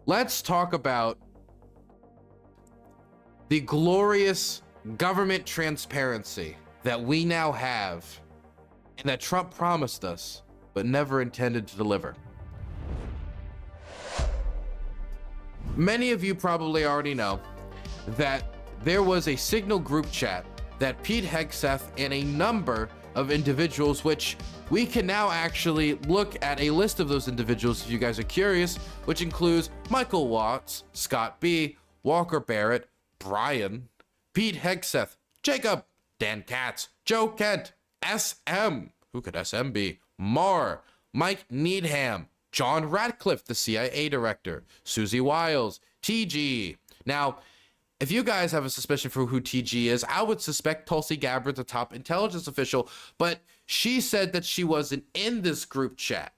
let's talk about the glorious government transparency that we now have and that Trump promised us but never intended to deliver. Many of you probably already know that there was a Signal group chat that Pete Hegseth and a number of individuals, which we can now actually look at a list of those individuals if you guys are curious, which includes Michael Watts, Scott B., Walker Barrett, Brian, Pete Hegseth, Jacob, Dan Katz, Joe Kent, SM, who could SM be? Marr, Mike Needham, John Ratcliffe, the CIA director, Susie Wiles, TG. Now, if you guys have a suspicion for who TG is, I would suspect Tulsi Gabbard, the top intelligence official, but she said that she wasn't in this group chat.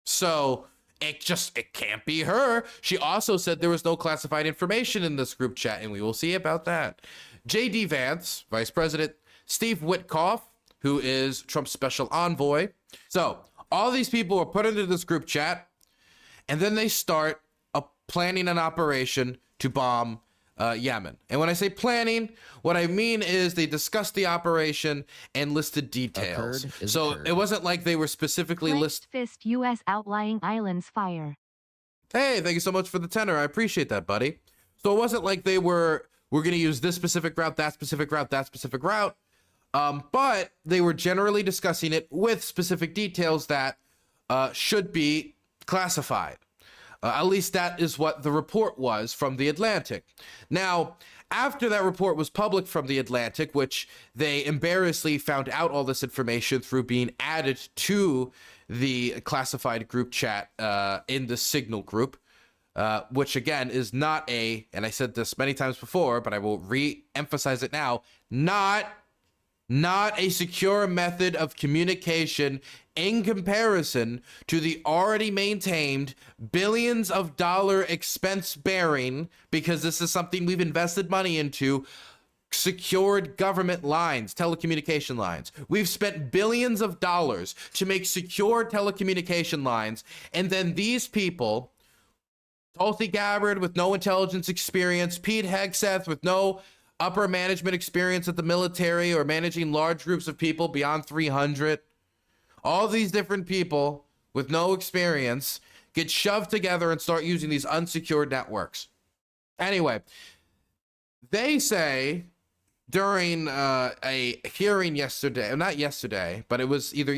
So it can't be her. She also said there was no classified information in this group chat, and we will see about that. JD Vance, Vice President, Steve Witkoff, who is Trump's special envoy. So all these people are put into this group chat, and then they start planning an operation to bomb Yemen. And when I say planning, what I mean is they discussed the operation and listed details. So it wasn't like they were specifically listed. Fist U.S. outlying islands fire. Hey, thank you so much for the tenor. I appreciate that, buddy. So it wasn't like we're going to use this specific route, that specific route, that specific route. But they were generally discussing it with specific details that should be classified. At least that is what the report was from The Atlantic. Now, after that report was public from The Atlantic, which they embarrassingly found out all this information through being added to the classified group chat in the Signal group, which again is not and I said this many times before, but I will re-emphasize it now, not a secure method of communication in comparison to the already maintained billions of dollar expense bearing, because this is something we've invested money into, secured government lines, telecommunication lines. We've spent billions of dollars to make secure telecommunication lines, and then these people, Tulsi Gabbard with no intelligence experience, Pete Hegseth with no upper management experience at the military or managing large groups of people beyond 300. All these different people with no experience get shoved together and start using these unsecured networks. Anyway, they say during a hearing yesterday, not yesterday, but it was either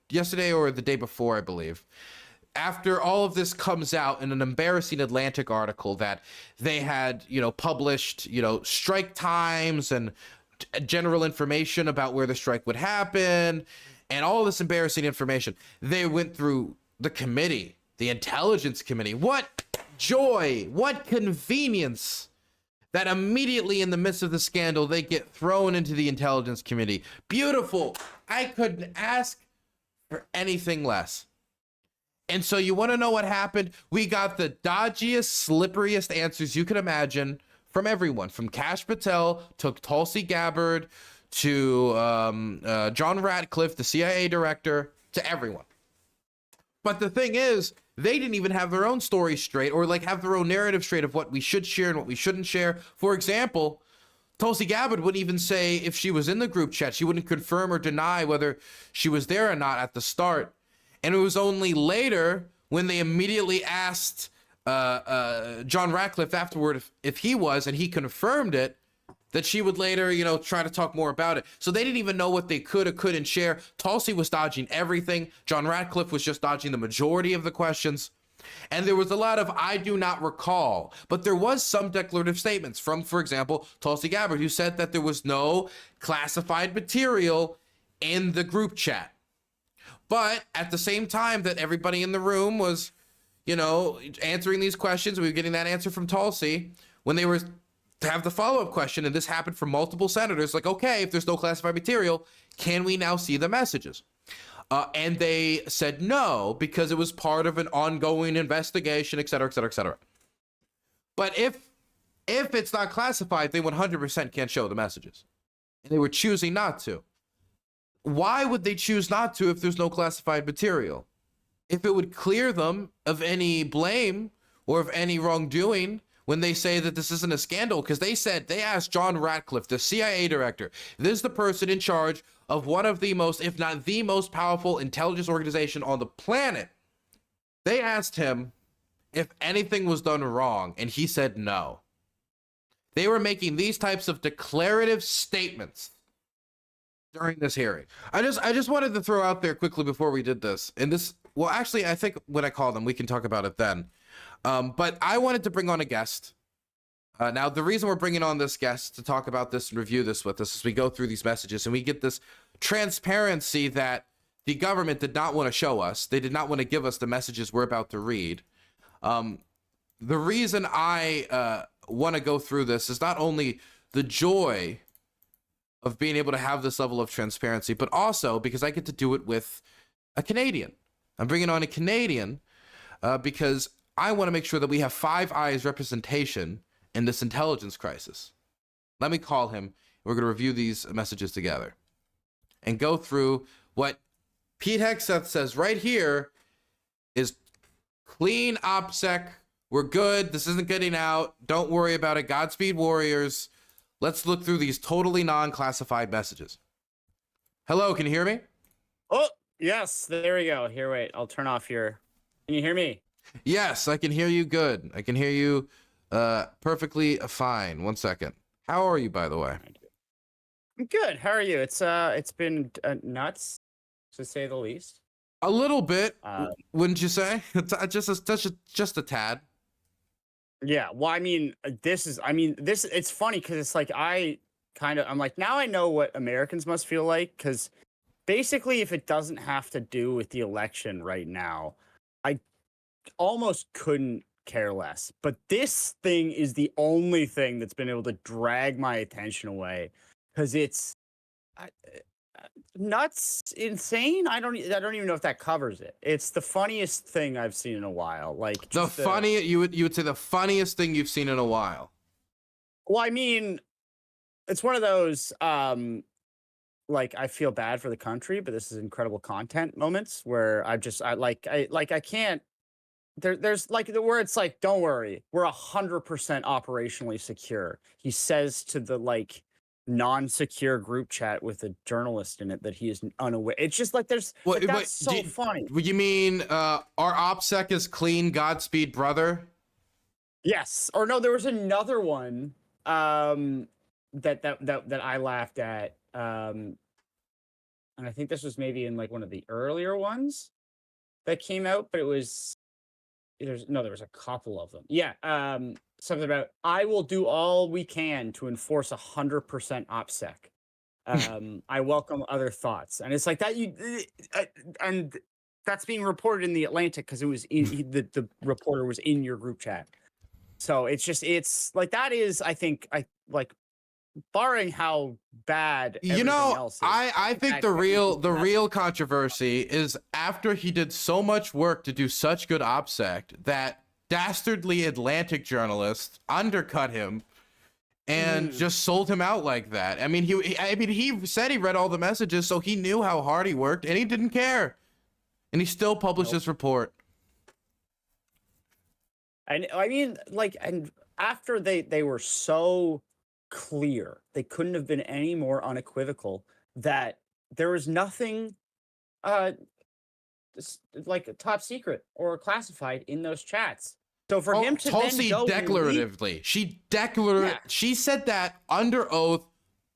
yesterday or the day before, I believe, after all of this comes out in an embarrassing Atlantic article that they had, published, strike times and general information about where the strike would happen and all this embarrassing information. They went through the committee, the intelligence committee. What joy, what convenience that immediately in the midst of the scandal, they get thrown into the intelligence committee. Beautiful. I couldn't ask for anything less. And so you want to know what happened? We got the dodgiest, slipperiest answers you could imagine from everyone, from Kash Patel to Tulsi Gabbard to John Ratcliffe, the CIA director, to everyone. But the thing is, they didn't even have their own story straight or have their own narrative straight of what we should share and what we shouldn't share. For example, Tulsi Gabbard wouldn't even say if she was in the group chat. She wouldn't confirm or deny whether she was there or not at the start. And it was only later when they immediately asked John Ratcliffe afterward if he was, and he confirmed it, that she would later, try to talk more about it. So they didn't even know what they could or couldn't share. Tulsi was dodging everything. John Ratcliffe was just dodging the majority of the questions. And there was a lot of I do not recall, but there was some declarative statements from, for example, Tulsi Gabbard, who said that there was no classified material in the group chat. But at the same time that everybody in the room was, answering these questions, we were getting that answer from Tulsi, when they were to have the follow-up question, and this happened for multiple senators, okay, if there's no classified material, can we now see the messages? And they said no, because it was part of an ongoing investigation, et cetera, et cetera, et cetera. But if it's not classified, they 100% can't show the messages. And they were choosing not to. Why would they choose not to if there's no classified material? If it would clear them of any blame, or of any wrongdoing when they say that this isn't a scandal, because they asked John Ratcliffe, the CIA director, this is the person in charge of one of the most, if not the most powerful intelligence organization on the planet. They asked him if anything was done wrong, and he said no. They were making these types of declarative statements during this hearing. I just wanted to throw out there quickly before we did this, and this, well, actually, I think when I call them, we can talk about it then. But I wanted to bring on a guest. Now, the reason we're bringing on this guest to talk about this and review this with us is we go through these messages and we get this transparency that the government did not want to show us. They did not want to give us the messages we're about to read. The reason I want to go through this is not only the joy of being able to have this level of transparency, but also because I get to do it with a Canadian. I'm bringing on a Canadian because I want to make sure that we have Five Eyes representation in this intelligence crisis. Let me call him. We're going to review these messages together and go through what Pete Hegseth says right here is clean OPSEC. We're good. This isn't getting out. Don't worry about it. Godspeed, Warriors. Let's look through these totally non-classified messages. Hello, can you hear me? Oh, yes. There we go. Here, wait. I'll turn off your... Can you hear me? Yes, I can hear you good. I can hear you perfectly fine. 1 second. How are you, by the way? I'm good. How are you? It's been nuts, to say the least. A little bit, wouldn't you say? Just a tad. Yeah. Well, I mean, it's funny because it's like I'm like, now I know what Americans must feel like, because basically, if it doesn't have to do with the election right now, I almost couldn't care less. But this thing is the only thing that's been able to drag my attention away, because it's nuts, insane. I don't even know if that covers it. It's the funniest thing I've seen in a while. Like you would say the funniest thing you've seen in a while. Well, I mean, it's one of those like, I feel bad for the country, but this is incredible content moments where I can't. There's like where it's like, don't worry, we're 100% operationally secure. He says to the like non-secure group chat with a journalist in it that he is unaware. It's just like that's so funny. You mean our OPSEC is clean, Godspeed, brother? Yes. Or no, there was another one that I laughed at. And I think this was maybe in like one of the earlier ones that came out, but it was there was a couple of them. Yeah. Something about, I will do all we can to enforce 100% OPSEC. I welcome other thoughts. And it's like that and that's being reported in the Atlantic because it was the reporter was in your group chat. So it's like, that is, I think, barring how bad everything else is, I think the real controversy is after he did so much work to do such good OPSEC, that dastardly Atlantic journalist undercut him and just sold him out like that. I mean, he said he read all the messages, so he knew how hard he worked, and he didn't care, and he still published this report. And I mean, like, and after they were so clear, they couldn't have been any more unequivocal that there was nothing like top secret or classified in those chats. So for him to Tulsi then go declaratively, she said that under oath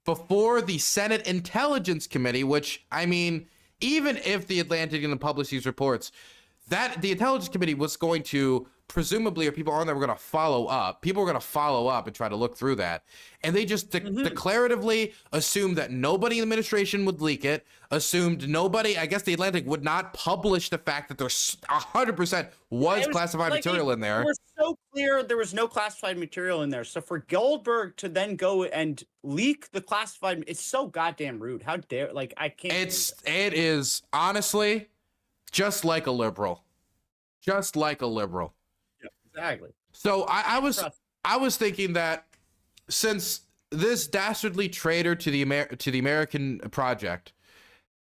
before the Senate Intelligence Committee, which, I mean, even if the Atlantic didn't publish these reports, that the Intelligence Committee was going to, presumably, or people on there were going to follow up. People were going to follow up and try to look through that. And they just declaratively assumed that nobody in the administration would leak it, assumed nobody, I guess the Atlantic, would not publish the fact that there's 100% was classified material in there. It was so clear there was no classified material in there. So for Goldberg to then go and leak the classified, it's so goddamn rude. How dare, like, I can't. It is honestly just like a liberal. Just like a liberal. Yeah, exactly. So I was thinking that since this dastardly traitor to the American project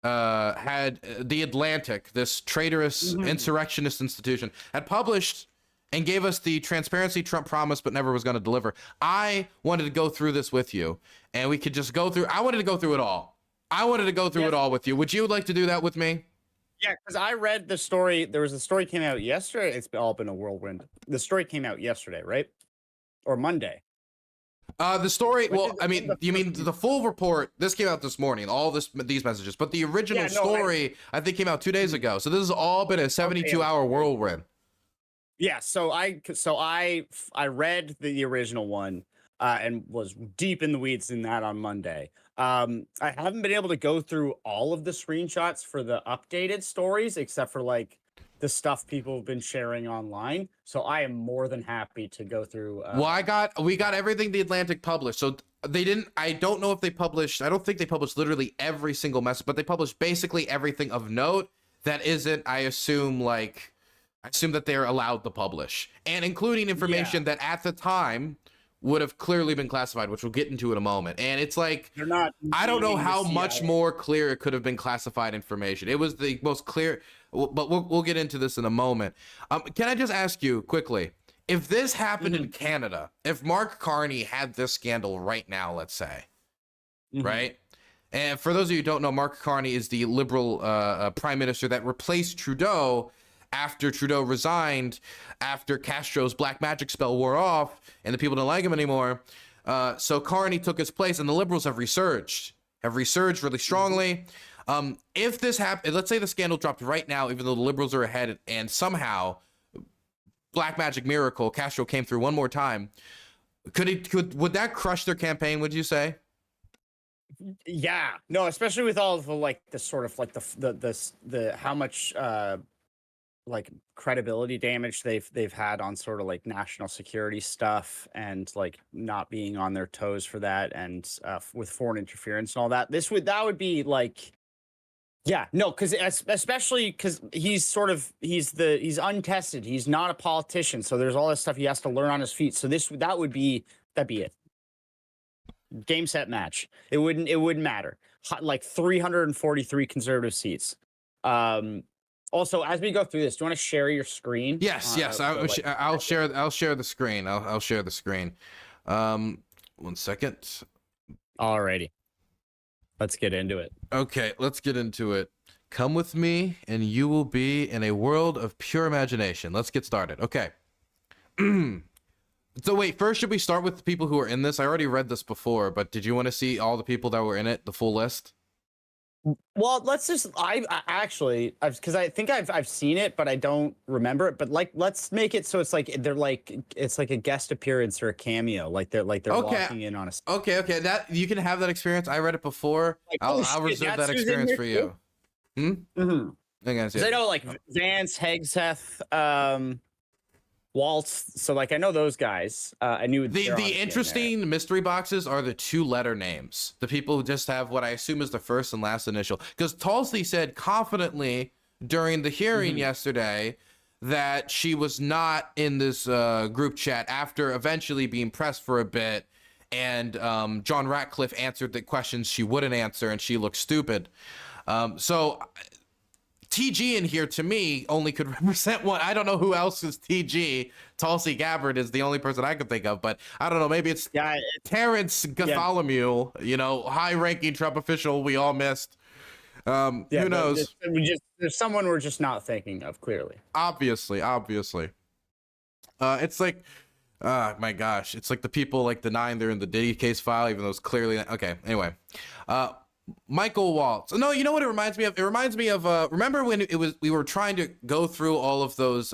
had the Atlantic, this traitorous insurrectionist institution, had published and gave us the transparency Trump promised but never was going to deliver. I wanted to go through this with you, and we could just go through. I wanted to go through it all. I wanted to go through it all with you. Would you like to do that with me? Yeah, because I read the story. There was a story came out yesterday. It's all been a whirlwind. The story came out yesterday, right? Or Monday. The story. Well, I mean, you mean the full report? This came out this morning. All these messages, but the original story I think came out 2 days ago. So this has all been a 72-hour whirlwind. Yeah. So I read the original one and was deep in the weeds in that on Monday. I haven't been able to go through all of the screenshots for the updated stories, except for like the stuff people have been sharing online. So I am more than happy to go through. Well, we got everything the Atlantic published. So they didn't. I don't know if they published. I don't think they published literally every single message, but they published basically everything of note that isn't. I assume that they're allowed to publish, and including information that at the time would have clearly been classified, which we'll get into in a moment. And it's like, they're not. I don't know how much more clear it could have been classified information. It was the most clear, but we'll get into this in a moment. Can I just ask you quickly, if this happened in Canada, if Mark Carney had this scandal right now, let's say, right? And for those of you who don't know, Mark Carney is the Liberal prime minister that replaced Trudeau after Trudeau resigned, after Castro's black magic spell wore off and the people didn't like him anymore. So Carney took his place, and the Liberals have resurged really strongly. If this happened, let's say the scandal dropped right now, even though the Liberals are ahead, and somehow black magic miracle, Castro came through one more time, would that crush their campaign, would you say? Yeah, no, especially with all of the like the sort of like the how much like credibility damage they've had on sort of like national security stuff, and like not being on their toes for that, and with foreign interference and all that. That would be like, yeah, no, because especially because he's untested. He's not a politician, so there's all this stuff he has to learn on his feet. So that'd be it. Game, set, match. It wouldn't matter. Like 343 conservative seats. Also, as we go through this, do you want to share your screen? Yes. I'll share the screen. I'll share the screen. 1 second. Alrighty. Let's get into it. Okay, let's get into it. Come with me, and you will be in a world of pure imagination. Let's get started. Okay. So wait, first, should we start with the people who are in this? I already read this before, but did you want to see all the people that were in it, the full list? Well, let's just. Because I think I've seen it, but I don't remember it. But like, let's make it so it's like it's like a guest appearance or a cameo. Like they're walking in on a. Okay. That you can have that experience. I read it before. Like, I'll reserve that experience for you. Because I know like Vance, Hegseth, Waltz. So like I know those guys. I knew the interesting mystery boxes are the 2-letter names. The people who just have what I assume is the first and last initial. Because Tulsi said confidently during the hearing yesterday that she was not in this group chat after eventually being pressed for a bit, and John Ratcliffe answered the questions she wouldn't answer, and she looked stupid. So TG in here to me only could represent one. I don't know who else is TG. Tulsi Gabbard is the only person I could think of, but I don't know. Maybe it's Terrence Bartholomew, high-ranking Trump official we all missed. Who knows? There's someone we're just not thinking of, clearly. Obviously. It's like, my gosh, it's like the people like denying they're in the Diddy case file, even though it's clearly okay. Anyway, Michael Waltz. No, you know what it reminds me of? It reminds me of remember when we were trying to go through all of those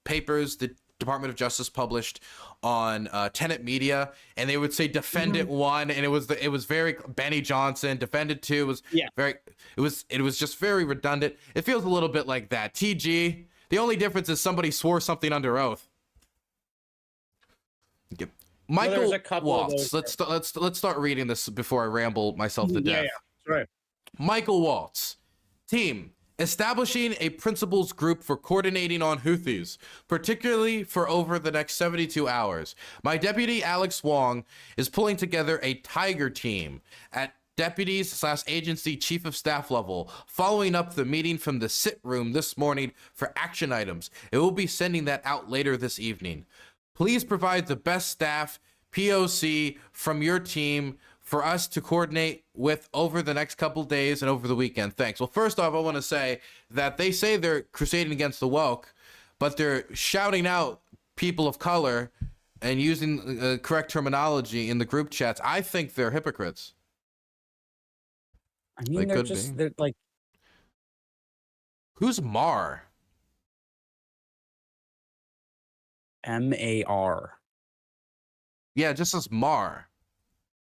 papers the Department of Justice published on Tenet Media, and they would say Defendant 1, and it was very Benny Johnson. Defendant 2 was very it was just very redundant. It feels a little bit like that. TG. The only difference is somebody swore something under oath. Okay. Michael Waltz. Let's start reading this before I ramble myself to death. Yeah, right. Michael Waltz. Team. Establishing a principals group for coordinating on Houthis, particularly for over the next 72 hours. My deputy, Alex Wong, is pulling together a tiger team deputies/agency chief of staff level, following up the meeting from the sit room this morning for action items. It will be sending that out later this evening. Please provide the best staff POC from your team for us to coordinate with over the next couple days and over the weekend. Thanks. Well, first off, I want to say that they say they're crusading against the woke, but they're shouting out people of color and using correct terminology in the group chats. I think they're hypocrites. I mean, they're like, who's Mar? MAR. Yeah, it just says Mar.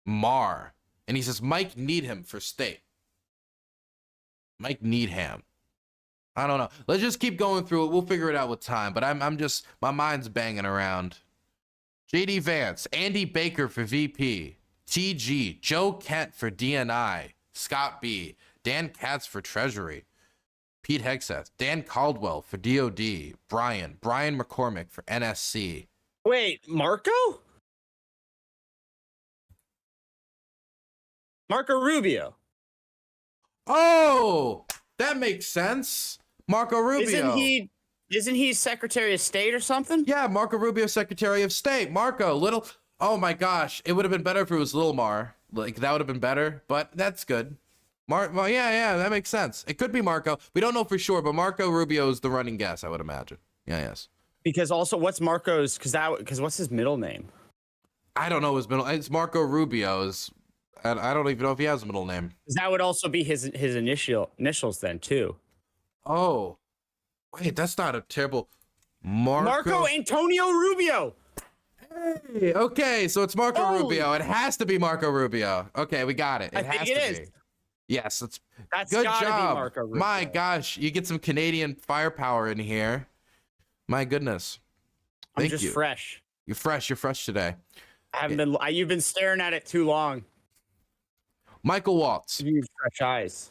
And he says Mike Needham for state. Mike Needham. I don't know. Let's just keep going through it. We'll figure it out with time. But I'm just, my mind's banging around. JD Vance, Andy Baker for VP, TG, Joe Kent for DNI, Scott B, Dan Katz for Treasury, Pete Hegseth, Dan Caldwell for DOD, Brian McCormick for NSC. Wait, Marco Rubio. Oh, that makes sense. Marco Rubio. Isn't he Secretary of State or something? Yeah, Marco Rubio, Secretary of State. Marco, little. Oh my gosh, it would have been better if it was Lil Mar. Like that would have been better, but that's good. Well, yeah, that makes sense. It could be Marco. We don't know for sure, but Marco Rubio is the running guess, I would imagine. Yeah, yes. Because also, what's Marco's? Because what's his middle name? I don't know his middle. It's Marco Rubio's. I don't even know if he has a middle name. That would also be his initials then too. Oh, wait, that's not a terrible. Marco Antonio Rubio. Hey, okay, so it's Marco Rubio. It has to be Marco Rubio. Okay, we got it. I think it is. Yes, that's good gotta job. Be Marco Rubio. My gosh, you get some Canadian firepower in here. My goodness. Thank you. Fresh. You're fresh. You're fresh today. You've been staring at it too long. Michael Waltz. You need fresh eyes.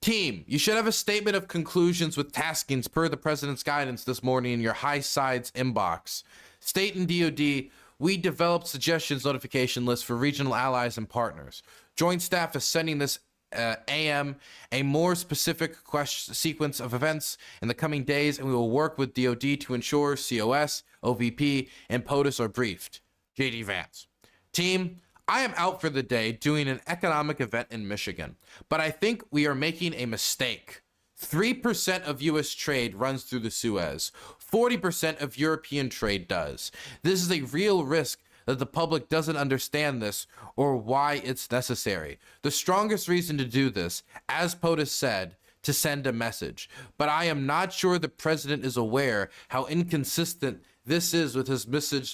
Team, you should have a statement of conclusions with taskings per the president's guidance this morning in your high sides inbox. State and DOD, we developed suggestions notification lists for regional allies and partners. Joint staff is sending this AM a more specific sequence of events in the coming days, and we will work with DOD to ensure COS, OVP, and POTUS are briefed. JD Vance. Team, I am out for the day doing an economic event in Michigan, but I think we are making a mistake. 3% of U.S. trade runs through the Suez. 40% of European trade does. This is a real risk that the public doesn't understand this or why it's necessary. The strongest reason to do this, as POTUS said, to send a message. But I am not sure the president is aware how inconsistent this is with his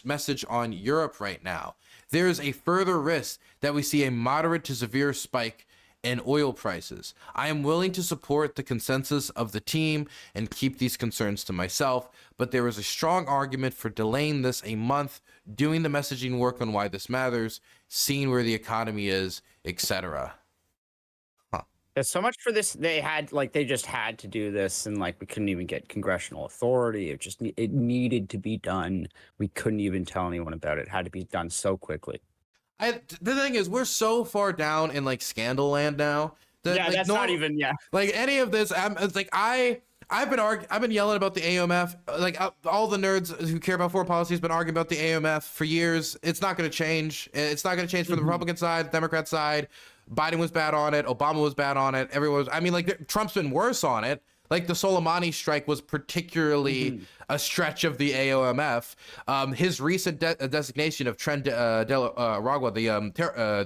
message on Europe right now. There is a further risk that we see a moderate to severe spike in oil prices. I am willing to support the consensus of the team and keep these concerns to myself, but there is a strong argument for delaying this a month, doing the messaging work on why this matters, seeing where the economy is, etc. There's so much for this. They just had to do this, and we couldn't even get congressional authority. It needed to be done. We couldn't even tell anyone about it. It had to be done so quickly. The thing is, we're so far down in scandal land now. That's not even any of this. It's I've been yelling about the AOMF. All the nerds who care about foreign policy has been arguing about the AOMF for years. It's not going to change. It's not going to change for the Republican side, the Democrat side. Biden was bad on it. Obama was bad on it. Everyone was. Trump's been worse on it. The Soleimani strike was particularly a stretch of the AOMF. His recent designation of Tren de Aragua,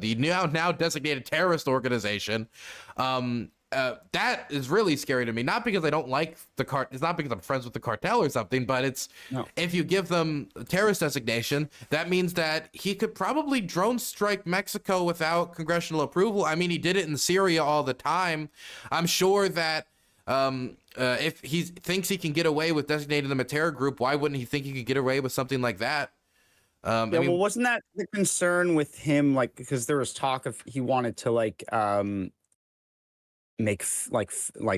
the now designated terrorist organization, that is really scary to me. Not because I don't like the it's not because I'm friends with the cartel or something, but if you give them a terrorist designation, that means that he could probably drone strike Mexico without congressional approval. He did it in Syria all the time. I'm sure that if he thinks he can get away with designating them a terror group, why wouldn't he think he could get away with something like that? Well, wasn't that the concern with him? Because there was talk of he wanted to make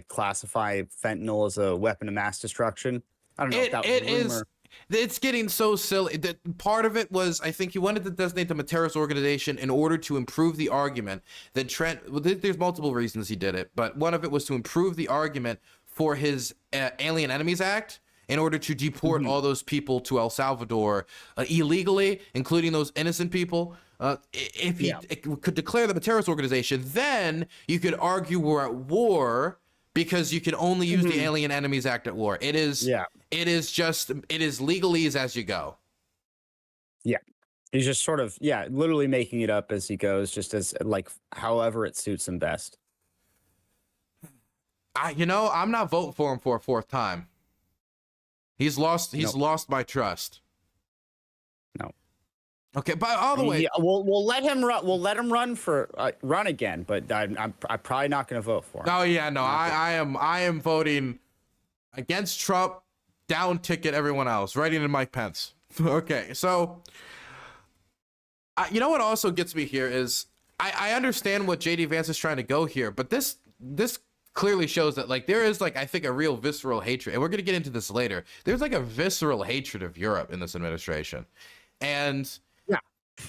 classify fentanyl as a weapon of mass destruction. I don't know if that was a rumor. It's getting so silly. That part of it was, I think he wanted to designate them a terrorist organization in order to improve the argument that Trent. Well, there's multiple reasons he did it, but one of it was to improve the argument for his Alien Enemies Act in order to deport all those people to El Salvador illegally, including those innocent people. If he could declare them a terrorist organization, then you could argue we're at war because you can only use the Alien Enemies Act at war. It is legalese as you go. Yeah. He's just sort of, literally making it up as he goes, just as like however it suits him best. I'm not voting for him for a fourth time. He's lost my trust. No. Okay, but all the way, we'll let him run. We'll let him run again. But I'm probably not going to vote for him. Oh yeah, no, I am voting against Trump, down ticket everyone else, writing in Mike Pence. Okay, so you know what also gets me here is I understand what JD Vance is trying to go here, but this clearly shows that like there is like I think a real visceral hatred, and we're gonna get into this later. There's like a visceral hatred of Europe in this administration, and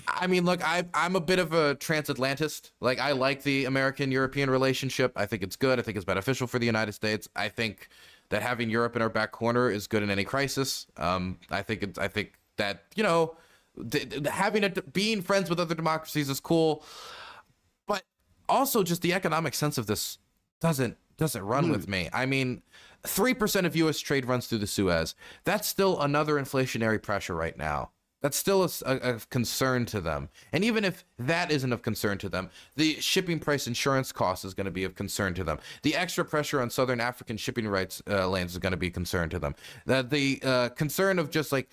I mean, look, I'm a bit of a transatlantist. Like, I like the American-European relationship. I think it's good. I think it's beneficial for the United States. I think that having Europe in our back corner is good in any crisis. I think that being friends with other democracies is cool, but also just the economic sense of this doesn't run with me. I mean, 3% of U.S. trade runs through the Suez. That's still another inflationary pressure right now. That's still a concern to them. And even if that isn't of concern to them, the shipping price insurance cost is going to be of concern to them. The extra pressure on Southern African shipping rights lanes is going to be a concern to them. The concern of just like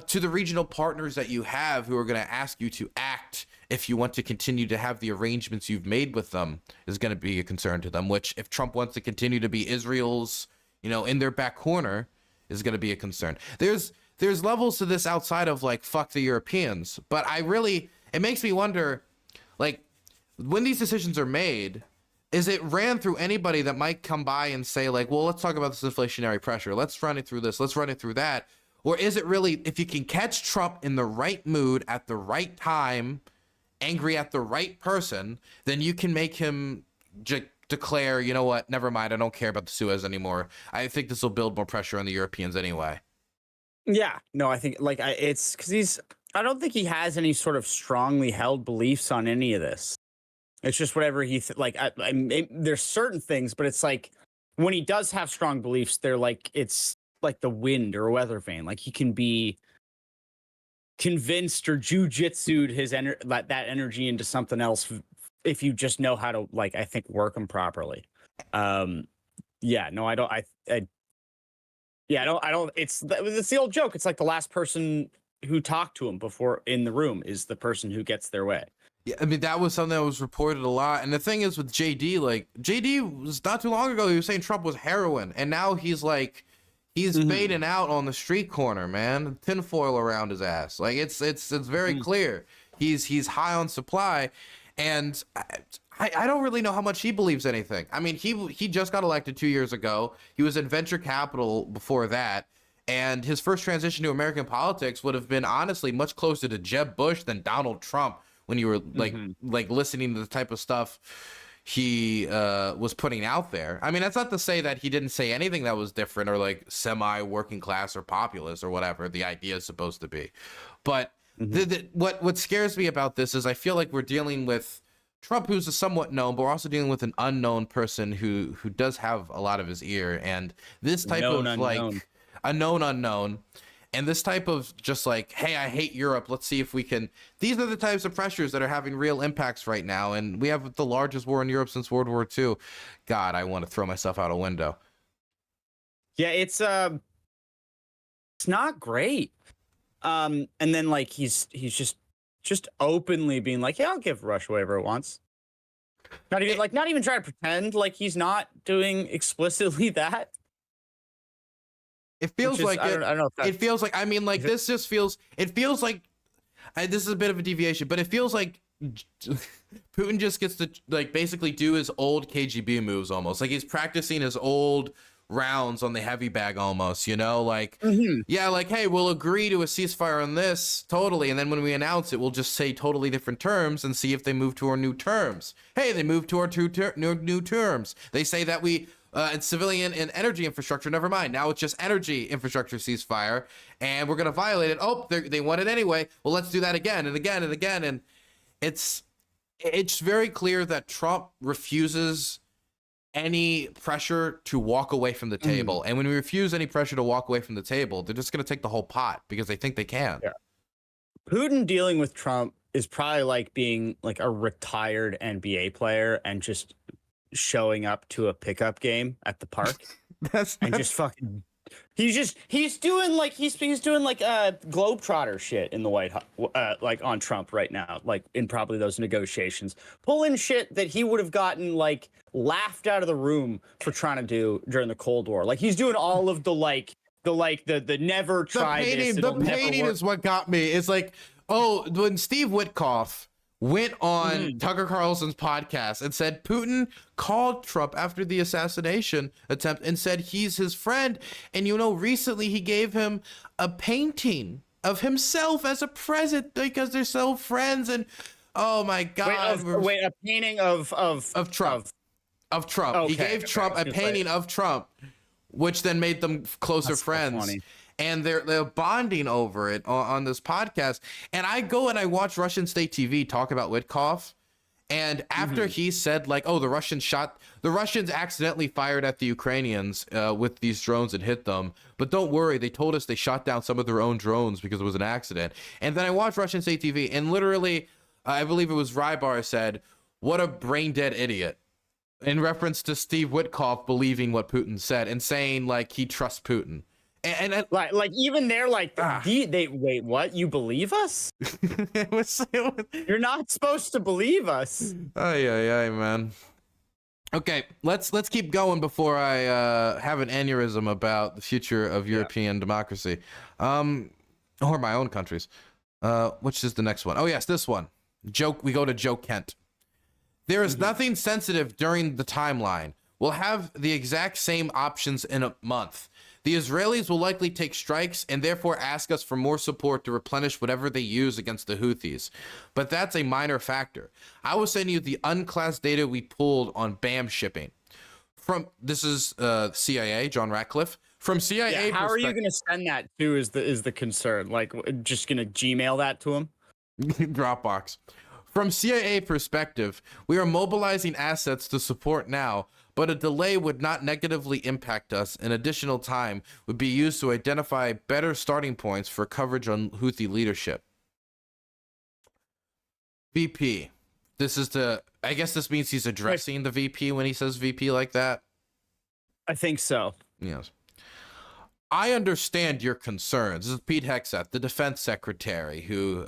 to the regional partners that you have who are going to ask you to act if you want to continue to have the arrangements you've made with them is going to be a concern to them, which if Trump wants to continue to be Israel's, in their back corner is going to be a concern. There's levels to this outside of like fuck the Europeans, but it makes me wonder, like, when these decisions are made, is it ran through anybody that might come by and say like, well, let's talk about this inflationary pressure, let's run it through this, let's run it through that, or is it really, if you can catch Trump in the right mood at the right time, angry at the right person, then you can make him declare, you know what, never mind, I don't care about the Suez anymore. I think this will build more pressure on the Europeans anyway. Yeah, no, I think like it's because I don't think he has any sort of strongly held beliefs on any of this. It's just whatever he there's certain things, but it's like when he does have strong beliefs, they're like, it's like the wind or a weather vane. Like he can be convinced or jujitsu'd that energy into something else if you just know how to, like, I think work them properly. Yeah, no, I don't. I don't. It's the old joke. It's like the last person who talked to him before in the room is the person who gets their way. Yeah, I mean, that was something that was reported a lot. And the thing is with JD, like, JD was not too long ago, he was saying Trump was heroin. And now he's like, he's fading out on the street corner, man. Tinfoil around his ass. Like, it's very clear. He's high on supply. And I don't really know how much he believes anything. I mean, he just got elected 2 years ago. He was in venture capital before that. And his first transition to American politics would have been honestly much closer to Jeb Bush than Donald Trump when you were like listening to the type of stuff he was putting out there. I mean, that's not to say that he didn't say anything that was different or like semi-working class or populist or whatever the idea is supposed to be. But what scares me about this is I feel like we're dealing with Trump, who's a somewhat known, but we're also dealing with an unknown person who does have a lot of his ear. And this type of like a known unknown, and this type of just like, hey, I hate Europe, let's see if we can. These are the types of pressures that are having real impacts right now. And we have the largest war in Europe since World War II. God, I want to throw myself out a window. Yeah, it's not great. And then like he's just openly being like, yeah, I'll give Russia whatever it wants. Not even trying to pretend like he's not doing explicitly that. It feels like I don't know if it feels like, I mean, like, this just feels, it feels like, this is a bit of a deviation, but it feels like Putin just gets to like basically do his old KGB moves almost. Like he's practicing his old rounds on the heavy bag almost, you know, like, Mhm. yeah, like, hey, we'll agree to a ceasefire on this totally, and then when we announce it, we'll just say totally different terms and see if they move to our new terms. Hey, they moved to our new terms. They say that we and civilian and energy infrastructure, never mind. Now it's just energy infrastructure ceasefire, and we're gonna violate it. Oh, they want it anyway. Well, let's do that again and again and again, and it's very clear that Trump refuses any pressure to walk away from the table. And when we refuse any pressure to walk away from the table, they're just going to take the whole pot because they think they can. Yeah. Putin dealing with Trump is probably like being like a retired NBA player and just showing up to a pickup game at the park and just fucking he's doing like globetrotter shit in the White House, like on Trump right now, like in probably those negotiations, pulling shit that he would have gotten like laughed out of the room for trying to do during the Cold War. Like he's doing all of the never try this. The painting is what got me. It's like, oh, when Steve Witkoff went on Tucker Carlson's podcast and said Putin called Trump after the assassination attempt and said he's his friend. And, you know, recently he gave him a painting of himself as a present because they're so friends. And oh my God. Wait, a painting of Trump. Of Trump. Okay, He gave Trump a painting of Trump, which then made them closer That's friends. so funny. And they're bonding over it on this podcast. And I go and I watch Russian state TV talk about Witkoff. And after he said, like, oh, the Russians accidentally fired at the Ukrainians with these drones and hit them. But don't worry, they told us they shot down some of their own drones because it was an accident. And then I watched Russian state TV, and literally, I believe it was Rybar said, what a brain dead idiot, in reference to Steve Witkoff believing what Putin said and saying, like, he trusts Putin. And like even they're like, they wait, what? You believe us? it was You're not supposed to believe us. Ay, man. Okay, let's keep going before I have an aneurysm about the future of European democracy, or my own countries. Which is the next one? Oh yes, this one. We go to Joe Kent. There is nothing sensitive during the timeline. We'll have the exact same options in a month. The Israelis will likely take strikes and therefore ask us for more support to replenish whatever they use against the Houthis. But that's a minor factor. I will send you the unclassed data we pulled on BAM shipping. This is CIA, John Ratcliffe. From CIA how are you going to send that to is the concern. Like, just going to Gmail that to him? Dropbox. From CIA perspective, we are mobilizing assets to support now, but a delay would not negatively impact us, and additional time would be used to identify better starting points for coverage on Houthi leadership. VP. I guess this means he's addressing the VP when he says VP like that. I think so. Yes. I understand your concerns. This is Pete Hegseth, the defense secretary, who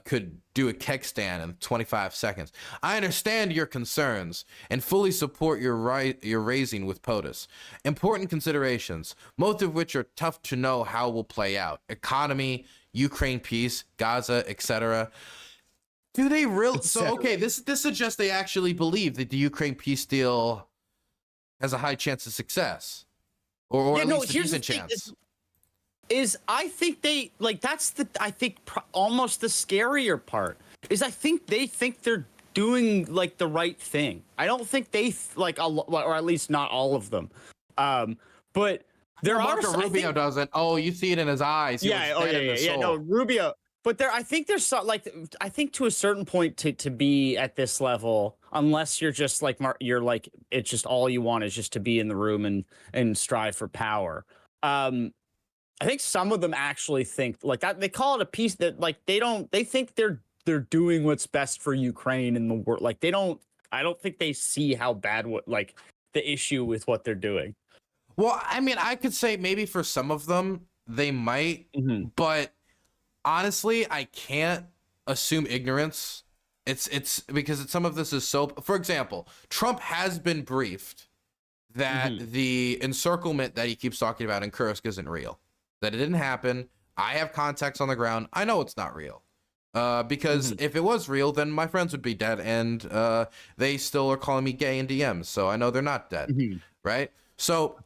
could do a keg stand in 25 seconds. I understand your concerns and fully support your raising with POTUS. Important considerations, most of which are tough to know how will play out. Economy, Ukraine peace, Gaza, etc. Do they really? So, okay, this suggests they actually believe that the Ukraine peace deal has a high chance of success. Or at least a decent chance. I think they like almost the scarier part is I think they think they're doing like the right thing. I don't think they or at least not all of them. But there Marco Rubio doesn't. Oh, you see it in his eyes. No, Rubio. But I think there's I think to a certain point to be at this level, unless you're just like it's just all you want is just to be in the room and strive for power. I think some of them actually think like that. They call it a peace that like they think they're doing what's best for Ukraine in the world. Like I don't think they see how bad the issue with what they're doing. Well, I mean, I could say maybe for some of them they might, but honestly, I can't assume ignorance. It's because some of this is so. For example, Trump has been briefed that the encirclement that he keeps talking about in Kursk isn't real. That it didn't happen. I have contacts on the ground. I know it's not real. Because if it was real, then my friends would be dead, and they still are calling me gay in DMs, so I know they're not dead. right? So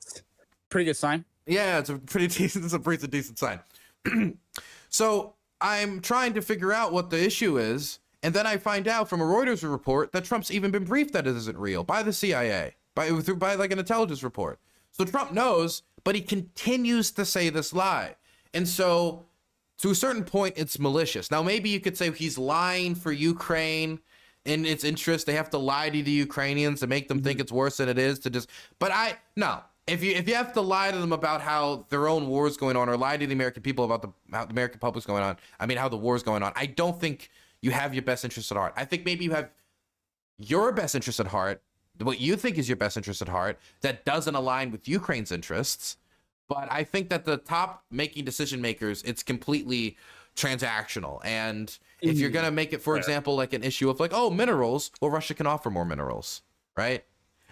Pretty good sign. yeah, it's a pretty decent, it's a pretty decent sign. So I'm trying to figure out what the issue is, and then I find out from a Reuters report that Trump's even been briefed that it isn't real by the CIA, by like an intelligence report. So Trump knows, but he continues to say this lie. And so to a certain point, it's malicious. Now, maybe you could say he's lying for Ukraine in its interest. They have to lie to the Ukrainians to make them think it's worse than it is to just, but no. If you have to lie to them about how their own war is going on, or lie to the American people about how the American public's going on, how the war is going on, I don't think you have your best interest at heart. I think maybe you have your best interest at heart, what you think is your best interest at heart, that doesn't align with Ukraine's interests. But I think that the top making decision makers, it's completely transactional. And if you're going to make it, for example, like an issue of like, oh, minerals, well, Russia can offer more minerals, right?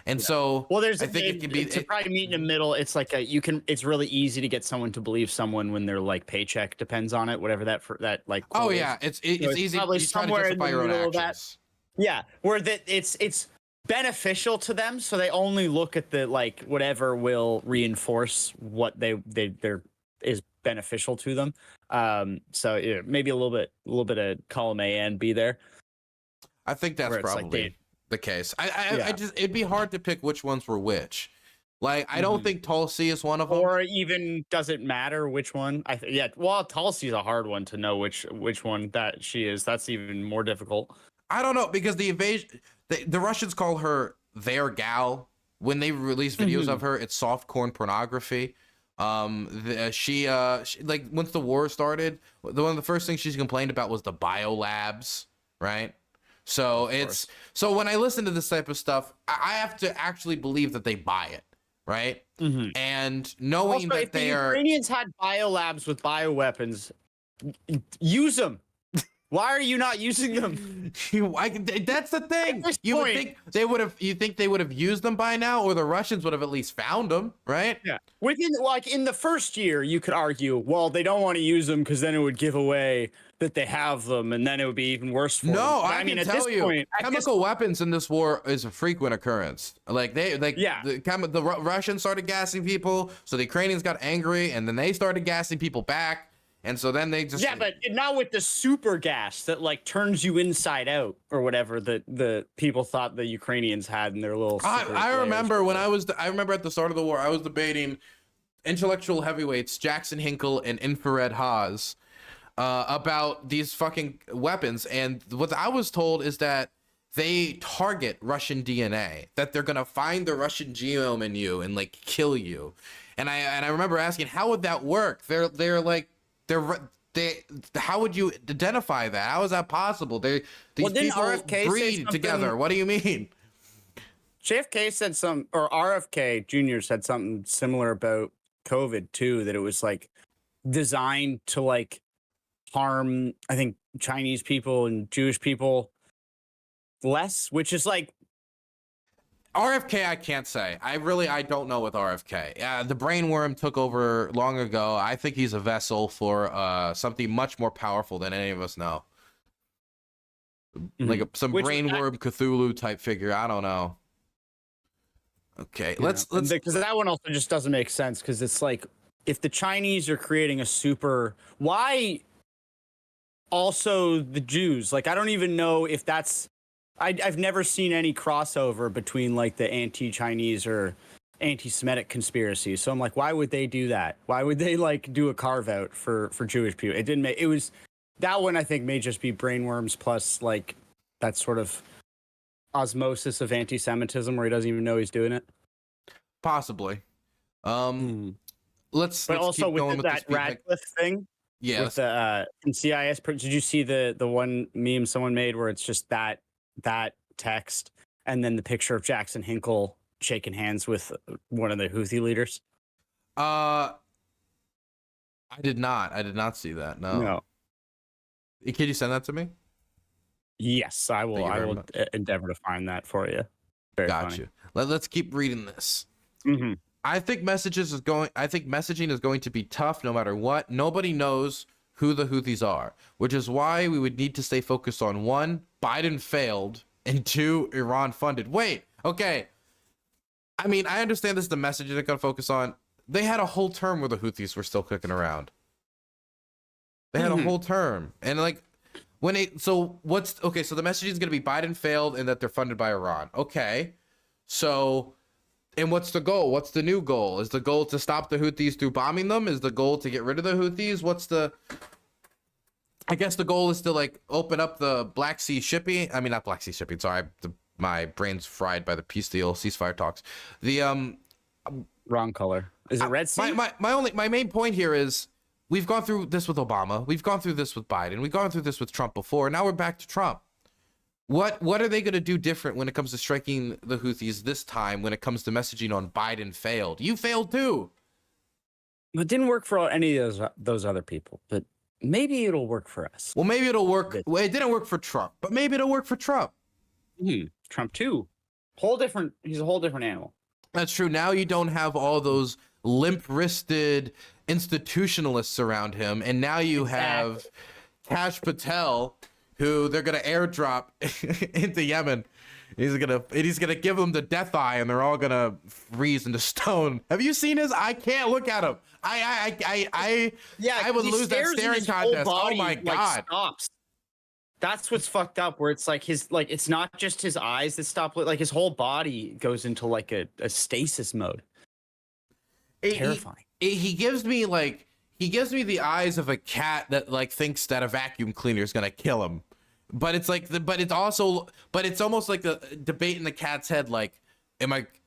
And so, well, I think it can be to probably meet in the middle. It's like it's really easy to get someone to believe someone when their like paycheck depends on it, whatever that like. Oh quote yeah, is. it's easy. Probably You try to somewhere in justify the your own middle of that. actions. Yeah, where that it's beneficial to them, so they only look at the like whatever will reinforce what they're is beneficial to them. So yeah, maybe a little bit of column A and B there. I think that's probably the case. I just, it'd be hard to pick which ones were which. Like, I don't think Tulsi is one of them. Or even does it matter which one? Well, Tulsi's a hard one to know which one that she is. That's even more difficult. I don't know, because the invasion, the Russians call her their gal. When they release videos of her, it's softcore pornography. She like, once the war started, one of the first things she's complained about was the biolabs, right? So so when I listen to this type of stuff, I have to actually believe that they buy it, right? And knowing also, that if the Ukrainians had biolabs with bioweapons, use them. Why are you not using them? That's the thing. You would think they would have. You think they would have used them by now, or the Russians would have at least found them, right? Yeah. Within like in the first year, you could argue, well, they don't want to use them because then it would give away that they have them, and then it would be even worse for them. I mean, tell you, chemical weapons in this war is a frequent occurrence. Like the Russians started gassing people, so the Ukrainians got angry, and then they started gassing people back. And so then they just but not with the super gas that like turns you inside out or whatever that the people thought the Ukrainians had in their little. I remember when I remember at the start of the war, I was debating intellectual heavyweights Jackson Hinkle and Infrared Haas about these fucking weapons, and what I was told is that they target Russian DNA, that they're gonna find the Russian genome in you and like kill you. And I remember asking, how would that work? How would you identify that? How is that possible? These people breed together. What do you mean? JFK said or RFK Jr. said something similar about COVID too, that it was like designed to like harm, I think, Chinese people and Jewish people less, which is like RFK, I can't say. I don't know with RFK. The brain worm took over long ago. I think he's a vessel for something much more powerful than any of us know. Like some brain worm Cthulhu type figure. I don't know. Okay, let's because that one also just doesn't make sense, because it's like, if the Chinese are creating a super, why also the Jews? Like, I don't even know if that's, I've never seen any crossover between like the anti-Chinese or anti-Semitic conspiracies. So I'm like, why would they do that? Why would they like do a carve out for Jewish people? It didn't make, it was, that one I think may just be brainworms plus like that sort of osmosis of anti-Semitism where he doesn't even know he's doing it. Possibly. Let's also keep going with with that Radcliffe thing. Yeah. With the CIS, did you see the one meme someone made where it's just that text and then the picture of Jackson Hinkle shaking hands with one of the Houthi leaders? I did not see that. No. Can you send that to me? Yes, I will. I will endeavor to find that for you. Very Got funny. you. Let's keep reading this. I think messaging is going to be tough no matter what. Nobody knows who the Houthis are, which is why we would need to stay focused on 1, Biden failed, and 2, Iran funded. Wait, okay. I mean, I understand this is the message they're going to focus on. They had a whole term where the Houthis were still kicking around. They had a whole term. And like, so the message is going to be Biden failed and that they're funded by Iran. Okay. So, and what's the goal? What's the new goal? Is the goal to stop the Houthis through bombing them? Is the goal to get rid of the Houthis? I guess the goal is to like open up the Black Sea shipping. I mean, not Black Sea shipping. Sorry. My brain's fried by the peace deal ceasefire talks. The, Wrong color. Is it Red Sea? My main point here is we've gone through this with Obama. We've gone through this with Biden. We've gone through this with Trump before. Now we're back to Trump. What are they going to do different when it comes to striking the Houthis this time when it comes to messaging on Biden failed? You failed too. It didn't work for any of those other people, but maybe it'll work for us. Well, maybe it'll work. Well, it didn't work for Trump, but maybe it'll work for Trump. Trump too. He's a whole different animal. That's true. Now you don't have all those limp-wristed institutionalists around him, and now you have Kash Patel, who they're gonna airdrop into Yemen. He's gonna give them the death eye, and they're all gonna freeze into stone. Have you seen his? I can't look at him. I would lose that staring contest. Oh my god! Stops. That's what's fucked up. Where it's like it's not just his eyes that stop. Like his whole body goes into like a stasis mode. Terrifying. He gives me the eyes of a cat that like thinks that a vacuum cleaner is gonna kill him, but it's almost like a debate in the cat's head. Like,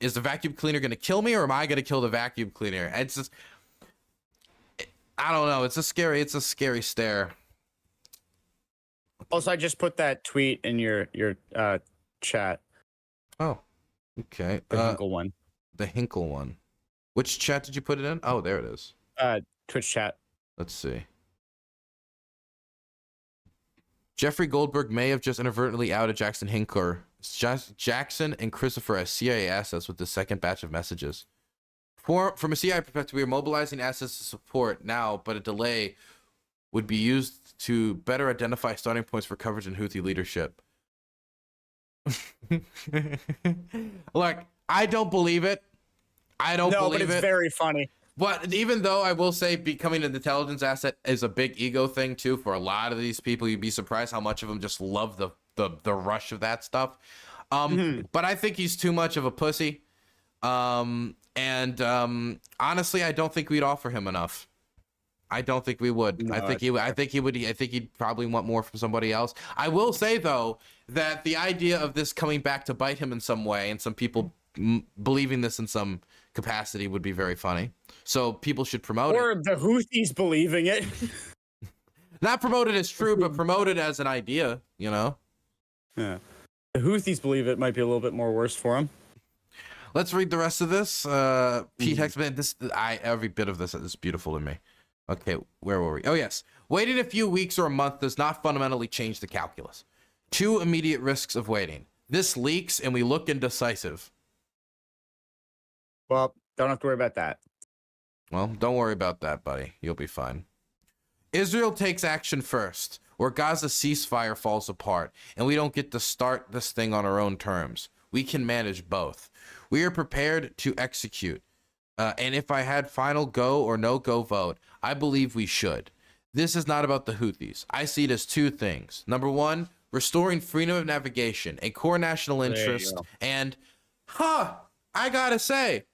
is the vacuum cleaner gonna kill me, or am I gonna kill the vacuum cleaner? It's just, I don't know. It's a scary stare. Also, I just put that tweet in your chat. Oh, okay. The Hinkle one. The Hinkle one. Which chat did you put it in? Oh, there it is. Twitch chat. Let's see. Jeffrey Goldberg may have just inadvertently outed Jackson Hinkler, Jackson and Christopher as CIA assets with the second batch of messages. From a CIA perspective, we are mobilizing assets to support now, but a delay would be used to better identify starting points for coverage in Houthi leadership. Look, I don't believe it. No, but it's very funny. But even though I will say becoming an intelligence asset is a big ego thing too for a lot of these people, you'd be surprised how much of them just love the rush of that stuff. But I think he's too much of a pussy. Honestly, I don't think we'd offer him enough. I don't think we would. No, I think he'd probably want more from somebody else. I will say though that the idea of this coming back to bite him in some way, and some people believing this in some capacity, would be very funny. So people should promote it. Or the Houthis believing it. Not promote it as true, but promote it as an idea. You know. Yeah. The Houthis believe it might be a little bit more worse for them. Let's read the rest of this. Pete Hexman, every bit of this is beautiful to me. Okay, where were we? Oh, yes. Waiting a few weeks or a month does not fundamentally change the calculus. Two immediate risks of waiting. This leaks and we look indecisive. Well, don't have to worry about that. Well, don't worry about that, buddy. You'll be fine. Israel takes action first, or Gaza ceasefire falls apart, and we don't get to start this thing on our own terms. We can manage both. We are prepared to execute. And if I had final go or no go vote, I believe we should. This is not about the Houthis. I see it as two things. Number one, restoring freedom of navigation, a core national interest. And, I gotta say,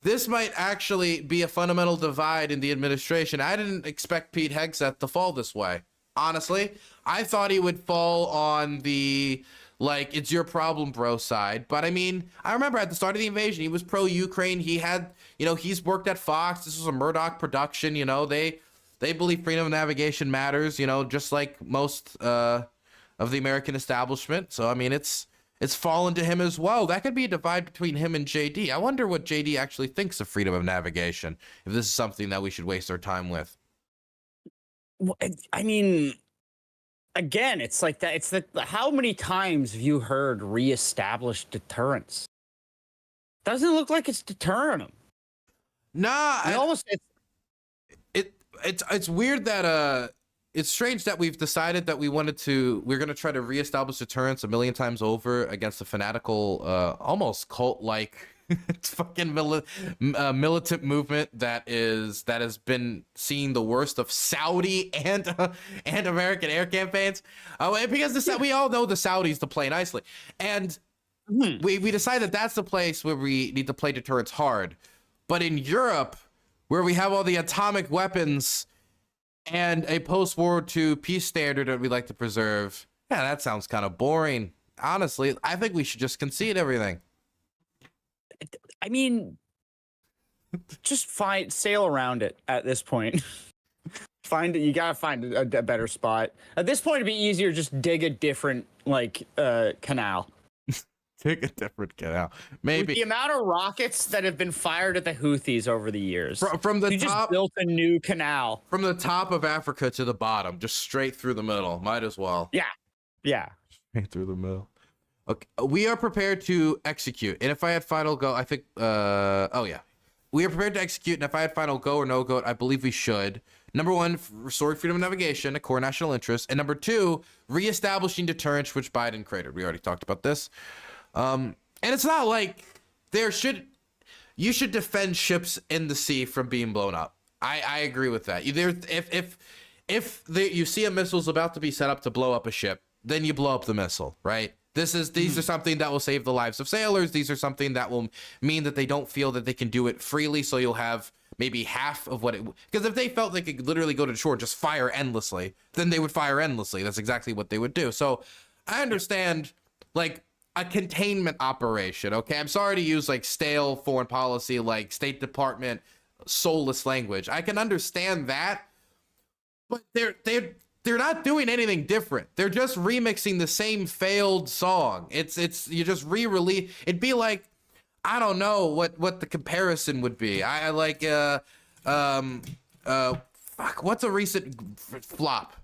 this might actually be a fundamental divide in the administration. I didn't expect Pete Hegseth to fall this way. Honestly, I thought he would fall on the, like, it's your problem, bro side. But I mean, I remember at the start of the invasion, he was pro-Ukraine. He had, he's worked at Fox. This was a Murdoch production. They believe freedom of navigation matters, just like most of the American establishment. So, I mean, it's fallen to him as well. That could be a divide between him and JD. I wonder what JD actually thinks of freedom of navigation, if this is something that we should waste our time with. Well, I mean, again, it's like that. It's how many times have you heard reestablish deterrence? Doesn't look like it's deterring them. Nah, it's weird that it's strange that we've decided that we're going to try to reestablish deterrence a million times over against a fanatical, almost cult-like It's fucking militant movement that has been seeing the worst of Saudi and American air campaigns. Because we all know the Saudis to play nicely, and we decide that that's the place where we need to play deterrence hard. But in Europe, where we have all the atomic weapons and a post-World War II peace standard that we like to preserve, yeah, that sounds kind of boring. Honestly, I think we should just concede everything. I mean, just sail around it at this point. You gotta find a better spot. At this point, it'd be easier just dig a different canal. Take a different canal. Maybe. With the amount of rockets that have been fired at the Houthis over the years. From the you top, just built a new canal. From the top of Africa to the bottom, just straight through the middle. Might as well. Yeah. Yeah. Straight through the middle. Okay. We are prepared to execute. And if I had final go, I think, we are prepared to execute. And if I had final go or no go, I believe we should. Number one, restoring freedom of navigation, a core national interest. And number two, reestablishing deterrence, which Biden created. We already talked about this. And it's not like you should defend ships in the sea from being blown up. I agree with that. If you see a missile's about to be set up to blow up a ship, then you blow up the missile, right? These are something that will save the lives of sailors. These are something that will mean that they don't feel that they can do it freely. So you'll have maybe half of what because if they felt they could literally go to shore, just fire endlessly, then they would fire endlessly. That's exactly what they would do. So I understand like a containment operation. Okay. I'm sorry to use like stale foreign policy, like State Department, soulless language. I can understand that, but they're not doing anything different. They're just remixing the same failed song. You just re-release. It'd be like, I don't know what the comparison would be. I like what's a recent flop?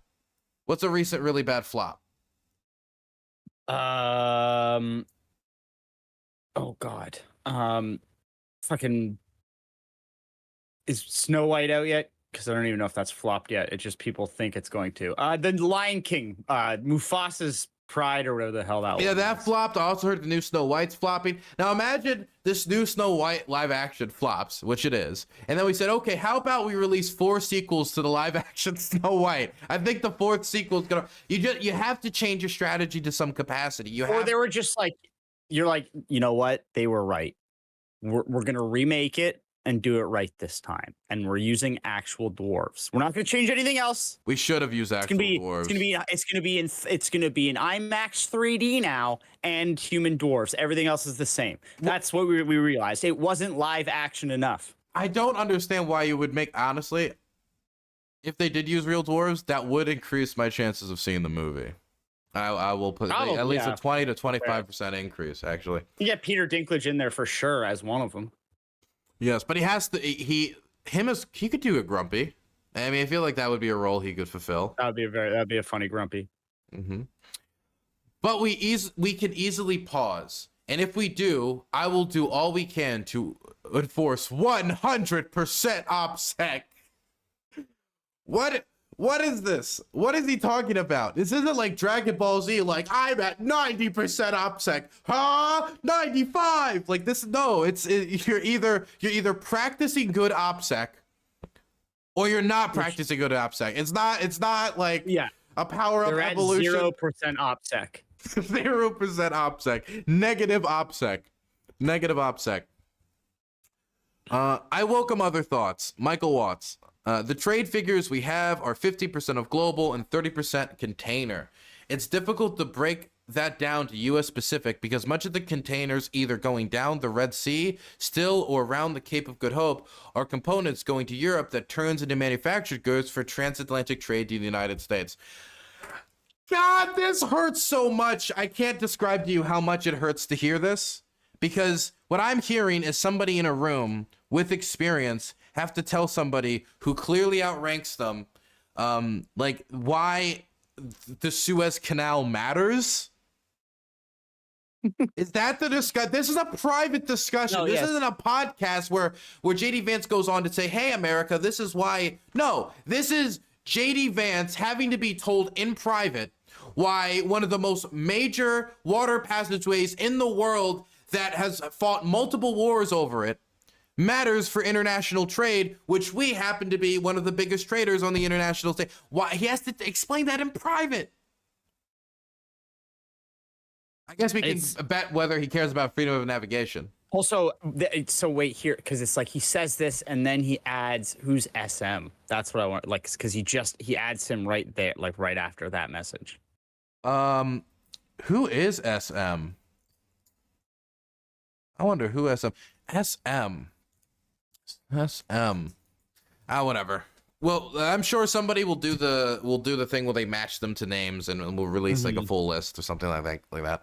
What's a recent really bad flop? Oh God. Fucking is Snow White out yet? Because I don't even know if that's flopped yet. It's just people think it's going to. The Lion King, Mufasa's Pride or whatever the hell that was. Yeah, that flopped. I also heard the new Snow White's flopping. Now imagine this new Snow White live action flops, which it is. And then we said, okay, how about we release 4 sequels to the live action Snow White? I think the 4th sequel is gonna. You have to change your strategy to some capacity. Or they were just like, you're like, you know what? They were right. We're gonna remake it and do it right this time. And we're using actual dwarves. We're not going to change anything else. We should have used actual dwarves. It's going to be in IMAX 3D now and human dwarves. Everything else is the same. That's what we realized. It wasn't live action enough. I don't understand why you would make, honestly, if they did use real dwarves, that would increase my chances of seeing the movie. I will put at least a 20 to 25% increase, actually. You get Peter Dinklage in there for sure as one of them. Yes, but he has to. He could do a grumpy. I mean, I feel like that would be a role he could fulfill. That'd be a funny grumpy. Mm-hmm. But we can easily pause, and if we do, I will do all we can to enforce 100% OPSEC. What is this? What is he talking about? This isn't like Dragon Ball Z, like, I'm at 90% OPSEC. Huh? 95. Like this, no, you're either practicing good OPSEC or you're not practicing good OPSEC. It's not like a power-up evolution. 0% OPSEC. 0% OPSEC. Negative OPSEC. Negative OPSEC. I welcome other thoughts. Michael Watts. The trade figures we have are 50% of global and 30% container. It's difficult to break that down to U.S. specific because much of the containers either going down the Red Sea still or around the Cape of Good Hope are components going to Europe that turns into manufactured goods for transatlantic trade to the United States. God, this hurts so much. I can't describe to you how much it hurts to hear this because what I'm hearing is somebody in a room with experience have to tell somebody who clearly outranks them, like why the Suez Canal matters. Is that the discussion? This is a private discussion. No, this isn't a podcast where JD Vance goes on to say, hey, America, this is why. No, this is JD Vance having to be told in private why one of the most major water passageways in the world that has fought multiple wars over it matters for international trade, which we happen to be one of the biggest traders on the international stage. Why he has to explain that in private. I guess we can bet whether he cares about freedom of navigation. Also, so wait here, because it's like he says this and then he adds who's SM. That's what I want, like, because he adds him right there, like right after that message. Who is SM? I wonder who SM. Whatever. Well, I'm sure somebody will do the thing where they match them to names and we'll release like a full list or something like that.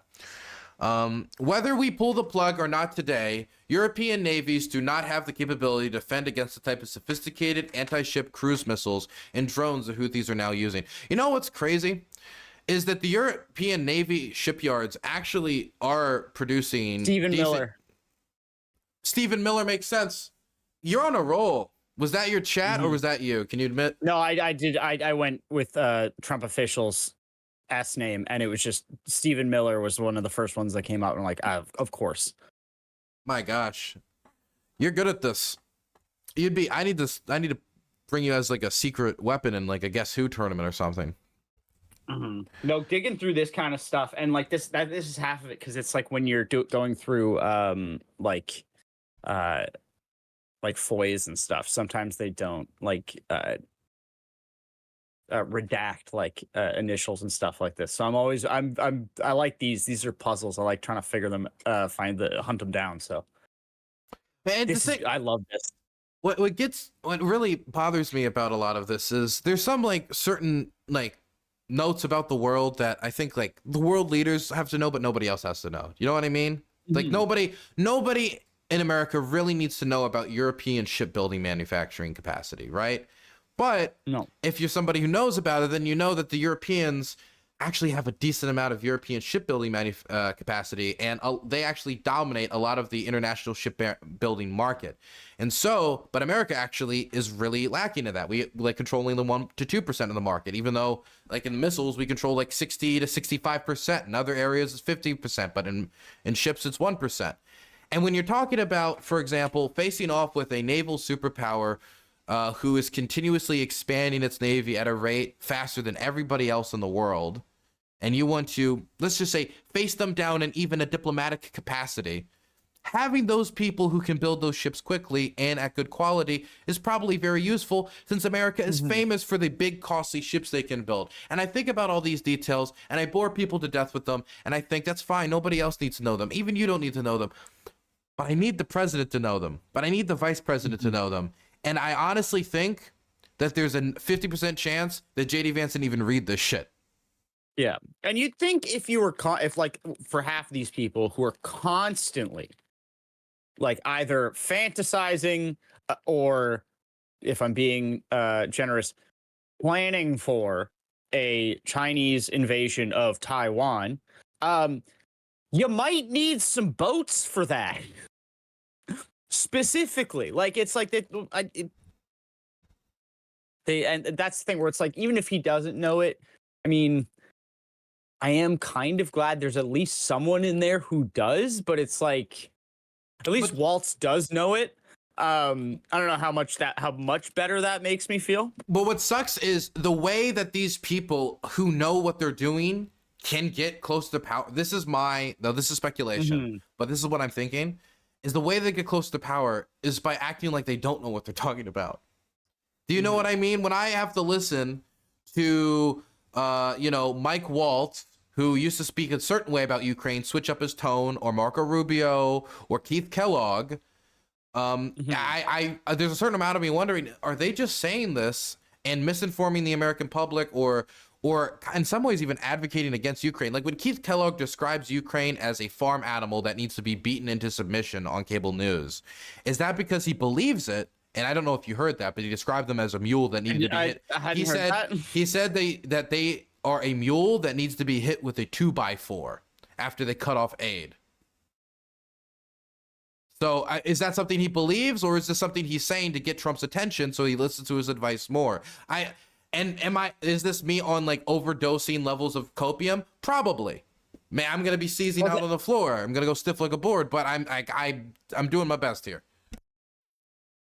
Whether we pull the plug or not today, European navies do not have the capability to defend against the type of sophisticated anti-ship cruise missiles and drones the Houthis are now using. You know what's crazy? Is that the European Navy shipyards actually are producing... Stephen Miller. Stephen Miller makes sense. You're on a roll. Was that your chat or was that you? Can you admit? No, I did. I went with Trump officials' S name, and it was just Stephen Miller was one of the first ones that came out, and I'm like, of course. My gosh, you're good at this. I need to bring you as like a secret weapon in like a Guess Who tournament or something. No, digging through this kind of stuff, and like this is half of it, because it's like when you're going through like FOIAs and stuff, sometimes they don't like redact like initials and stuff like this. So I like these are puzzles. I like trying to figure them, hunt them down. So and I love this. What really bothers me about a lot of this is there's some like certain like notes about the world that I think like the world leaders have to know, but nobody else has to know. You know what I mean? Like nobody in America really needs to know about European shipbuilding manufacturing capacity, right? But if you're somebody who knows about it, then you know that the Europeans actually have a decent amount of European shipbuilding capacity, and they actually dominate a lot of the international shipbuilding market. And so, but America actually is really lacking in that. We like controlling the 1 to 2% of the market, even though like in missiles, we control like 60 to 65%. In other areas, it's 50%, but in ships, it's 1%. And when you're talking about, for example, facing off with a naval superpower who is continuously expanding its navy at a rate faster than everybody else in the world, and you want to, let's just say, face them down in even a diplomatic capacity, having those people who can build those ships quickly and at good quality is probably very useful, since America is famous for the big, costly ships they can build. And I think about all these details, and I bore people to death with them, and I think that's fine. Nobody else needs to know them. Even you don't need to know them. But I need the president to know them. But I need the vice president to know them. And I honestly think that there's a 50% chance that JD Vance didn't even read this shit. Yeah. And you'd think if you were, if like for half these people who are constantly like either fantasizing or, if I'm being generous, planning for a Chinese invasion of Taiwan, you might need some boats for that. Specifically, like it's like and that's the thing where it's like, even if he doesn't know it, I mean, I am kind of glad there's at least someone in there who does, but it's like, at least Waltz does know it. I don't know how much better that makes me feel. But what sucks is the way that these people who know what they're doing can get close to power. This is speculation, but this is what I'm thinking, is the way they get close to power is by acting like they don't know what they're talking about. Do you know what I mean? When I have to listen to, Mike Waltz, who used to speak a certain way about Ukraine, switch up his tone, or Marco Rubio, or Keith Kellogg, there's a certain amount of me wondering, are they just saying this and misinforming the American public, or in some ways even advocating against Ukraine? Like when Keith Kellogg describes Ukraine as a farm animal that needs to be beaten into submission on cable news, is that because he believes it? And I don't know if you heard that, but he described them as a mule that needed to be hit. He said that they are a mule that needs to be hit with a 2x4 after they cut off aid. So is that something he believes, or is this something he's saying to get Trump's attention so he listens to his advice more? Is this me on like overdosing levels of copium? Probably. Man, I'm gonna be seizing Well, out on the floor. I'm gonna go stiff like a board, but I'm doing my best here.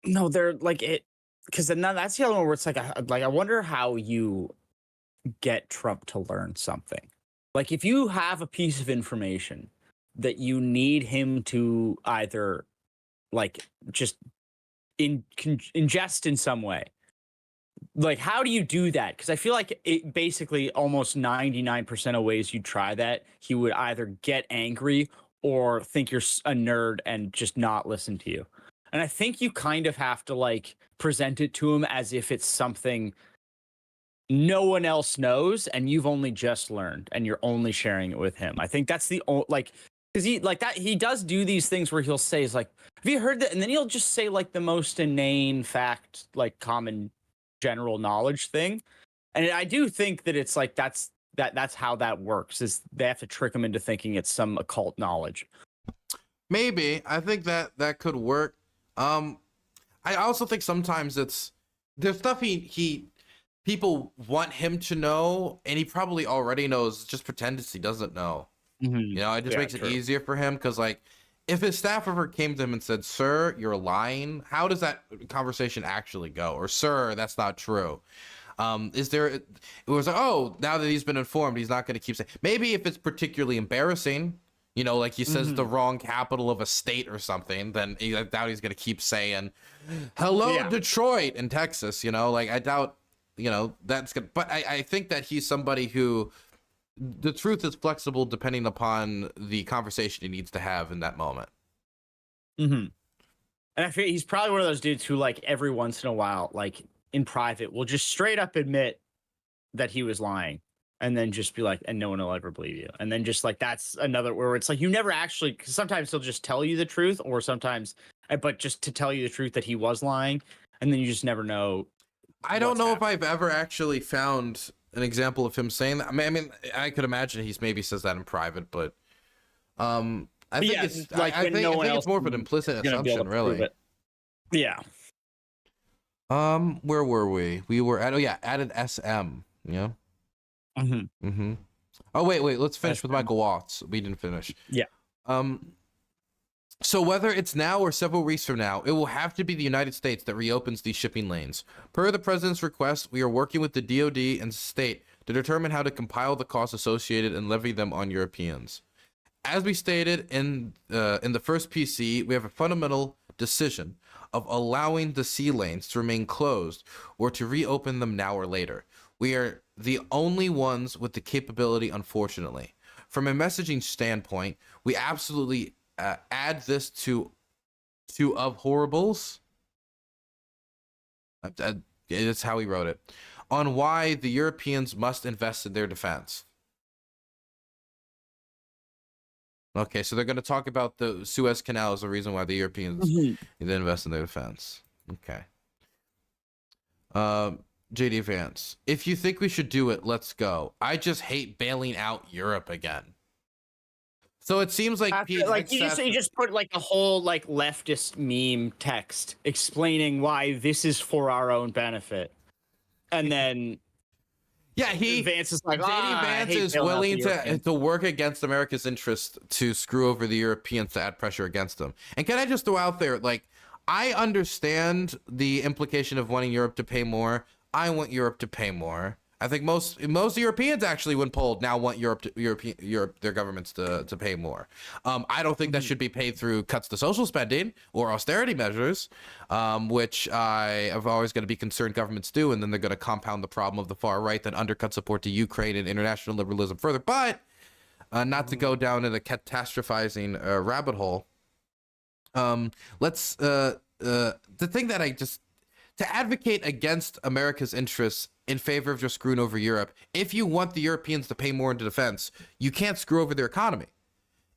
no, they're like it, because then that's the other one where it's like, I wonder how you get Trump to learn something. Like, if you have a piece of information that you need him to either like just ingest in some way, like, how do you do that? Because I feel like it basically almost 99% of ways you try that, he would either get angry or think you're a nerd and just not listen to you. And I think you kind of have to like present it to him as if it's something no one else knows and you've only just learned and you're only sharing it with him. I think that's the like, because he like that he does do these things where he'll say is like, have you heard that? And then he'll just say like the most inane fact, like common general knowledge thing. And I do think that it's like that's how that works, is they have to trick him into thinking it's some occult knowledge. Maybe. I think that could work. I also think sometimes there's stuff he people want him to know, and he probably already knows. Just pretends he doesn't know. You know, it just makes it easier for him, because like, if his staff ever came to him and said, "Sir, you're lying," how does that conversation actually go? Or, "Sir, that's not true." Is there? It was like, oh, now that he's been informed, he's not going to keep saying. Maybe if it's particularly embarrassing, you know, like he says the wrong capital of a state or something, then I doubt he's going to keep saying, "Hello, Detroit" in Texas. You know, like I doubt, you know, that's good. But I think that he's somebody who, the truth is flexible depending upon the conversation he needs to have in that moment. And I feel he's probably one of those dudes who, like, every once in a while, like in private, will just straight up admit that he was lying, and then just be like, and no one will ever believe you. And then just like, that's another where it's like, you never actually, because sometimes he'll just tell you the truth, or sometimes, but just to tell you the truth that he was lying, and then you just never know. I don't know if I've ever actually found an example of him saying that. I mean, I could imagine he's maybe says that in private, but I think it's like, I think it's more of an implicit assumption, really. Yeah. Where were we? We were at added SM. Yeah. Oh wait, let's finish with Michael Watts. We didn't finish. Yeah. So whether it's now or several weeks from now, it will have to be the United States that reopens these shipping lanes. Per the president's request, we are working with the DoD and state to determine how to compile the costs associated and levy them on Europeans. As we stated in the first PC, we have a fundamental decision of allowing the sea lanes to remain closed or to reopen them now or later. We are the only ones with the capability, unfortunately. From a messaging standpoint, we absolutely add this to of horribles. That's how he wrote it. On why the Europeans must invest in their defense. Okay, so they're going to talk about the Suez Canal as the reason why the Europeans need to invest in their defense. Okay. JD Vance, if you think we should do it, let's go. I just hate bailing out Europe again. So it seems like Pete, like you just put like a whole like leftist meme text explaining why this is for our own benefit, and then Vance is like, JD Vance is willing to work against America's interest to screw over the Europeans to add pressure against them. And can I just throw out there, like, I understand the implication of wanting Europe to pay more. I want Europe to pay more. I think most Europeans actually, when polled, now want their governments to pay more. I don't think that should be paid through cuts to social spending or austerity measures, which I am always going to be concerned governments do, and then they're going to compound the problem of the far right that undercut support to Ukraine and international liberalism further. But not to go down in a catastrophizing rabbit hole. Let's the thing that to advocate against America's interests in favor of just screwing over Europe. If you want the Europeans to pay more into defense, you can't screw over their economy.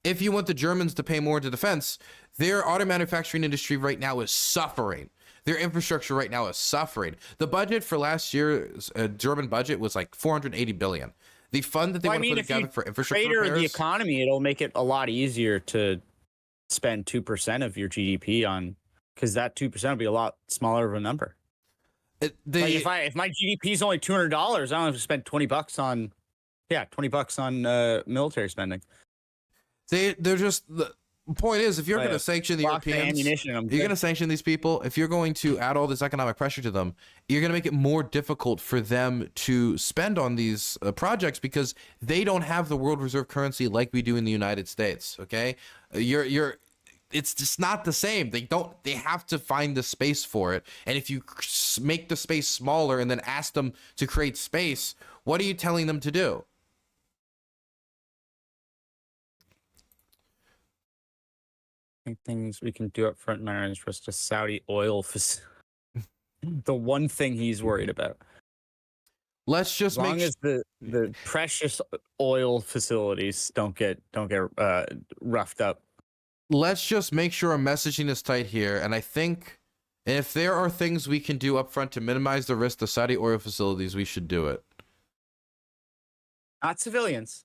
If you want the Germans to pay more into defense, their auto manufacturing industry right now is suffering. Their infrastructure right now is suffering. The budget for last year's German budget was like $480 billion. The fund that they want to put together for infrastructure repairs, the economy, it'll make it a lot easier to spend 2% of your GDP on, because that 2% will be a lot smaller of a number. If my GDP is only $200, I don't have to spend $20 on Yeah, $20 on military spending. They're just the point is, if you're going to sanction the Box of Europeans, ammunition, I'm if you're good. going to sanction these people, if you're going to add all this economic pressure to them, you're going to make it more difficult for them to spend on these projects because they don't have the world reserve currency like we do in the United States. Okay, it's just not the same. They have to find the space for it. And if you make the space smaller and then ask them to create space, what are you telling them to do? Things we can do up front in our interest, a Saudi oil facility. The one thing he's worried about. Let's just As long make as the precious oil facilities don't get roughed up. let's just make sure our messaging is tight here. And I think if there are things we can do up front to minimize the risk to Saudi oil facilities, we should do it. Not civilians.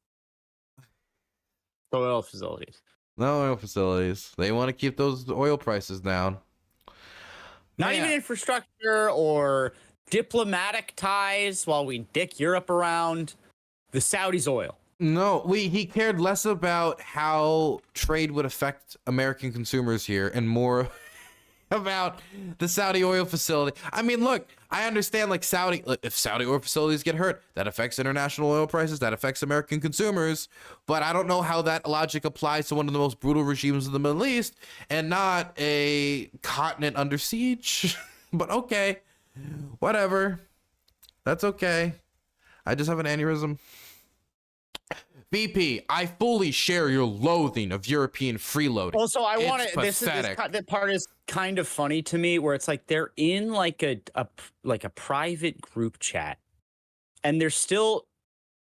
Oil facilities. No oil facilities. They want to keep those oil prices down. Not Man. even infrastructure or diplomatic ties while we dick Europe around. The Saudis' oil. No, he cared less about how trade would affect American consumers here and more about the Saudi oil facility. I mean, look, I understand like if Saudi oil facilities get hurt, that affects international oil prices, that affects American consumers, but I don't know how that logic applies to one of the most brutal regimes in the Middle East and not a continent under siege. But okay, whatever. That's okay. I just have an aneurysm. VP, I fully share your loathing of European freeloading. Also, I want It's to. That part is kind of funny to me, where it's like they're in like a private group chat, and they're still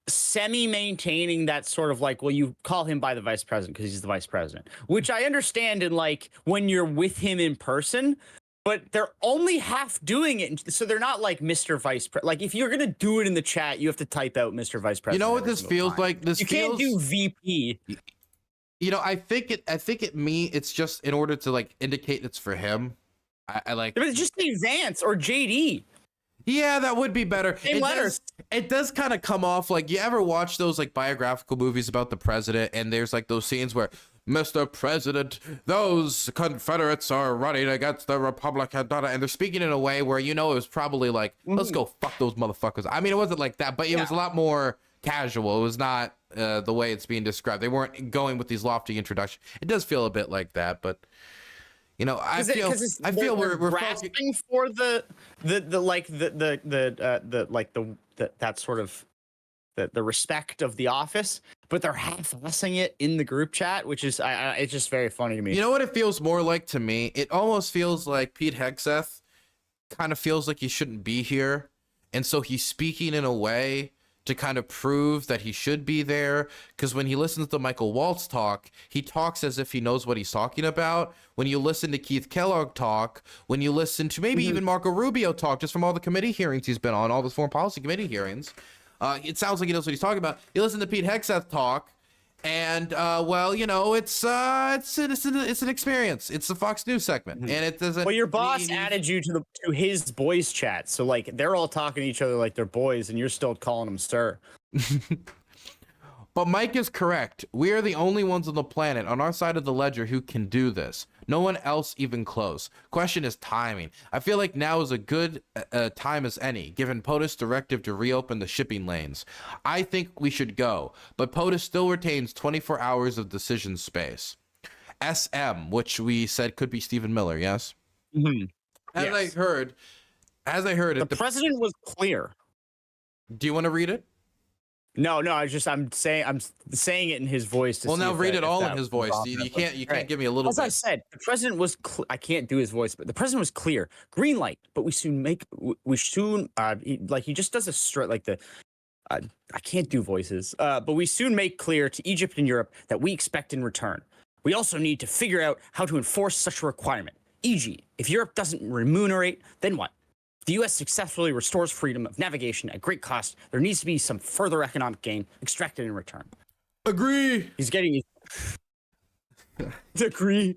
semi-maintaining that sort of like, well, you call him by the vice president because he's the vice president, which I understand in like when you're with him in person. But they're only half doing it, so they're not like Mr. Vice President. Like if you're gonna do it in the chat, you have to type out Mr. Vice President. You know what this feels like? You can't do VP. You know, I think it's just in order to like indicate it's for him. I like. But just say Vance or JD. Yeah, that would be better. Same letters. It does kind of come off like, you ever watch those like biographical movies about the president, and there's like those scenes where, Mr. President, those Confederates are running against the Republican, and they're speaking in a way where, you know, it was probably like, let's go fuck those motherfuckers. I mean, it wasn't like that, but it was a lot more casual. It was not the way it's being described. They weren't going with these lofty introductions. It does feel a bit like that, but you know, I feel we're grasping for that sort of the respect of the office, but they're half-assing it in the group chat, which is it's just very funny to me. You know what it feels more like to me? It almost feels like Pete Hegseth kind of feels like he shouldn't be here, and so he's speaking in a way to kind of prove that he should be there, because when he listens to Michael Waltz talk, he talks as if he knows what he's talking about. When you listen to Keith Kellogg talk, when you listen to maybe even Marco Rubio talk, just from all the committee hearings he's been on, all the foreign policy committee hearings, it sounds like he knows what he's talking about. You listen to Pete Hegseth talk, and well, you know, it's an experience. It's the Fox News segment, and it doesn't. Well, your boss added you to his boys chat, so like they're all talking to each other like they're boys, and you're still calling them sir. But Mike is correct. We are the only ones on the planet on our side of the ledger who can do this. No one else even close. Question is timing. I feel like now is a good time as any, given POTUS' directive to reopen the shipping lanes. I think we should go, but POTUS still retains 24 hours of decision space. SM, which we said could be Stephen Miller, yes? Mm-hmm. As I heard it, the president was clear. Do you want to read it? No, I'm saying it in his voice. Well, now read it all in his voice. You can't give me a little bit. As I said, the president was. I can't do his voice, but the president was clear. Green light, but he just does a straight like the. I can't do voices, but we soon make clear to Egypt and Europe that we expect in return. We also need to figure out how to enforce such a requirement. E.g., if Europe doesn't remunerate, then what? If the U.S. successfully restores freedom of navigation at great cost, there needs to be some further economic gain extracted in return. Agree. He's getting agree.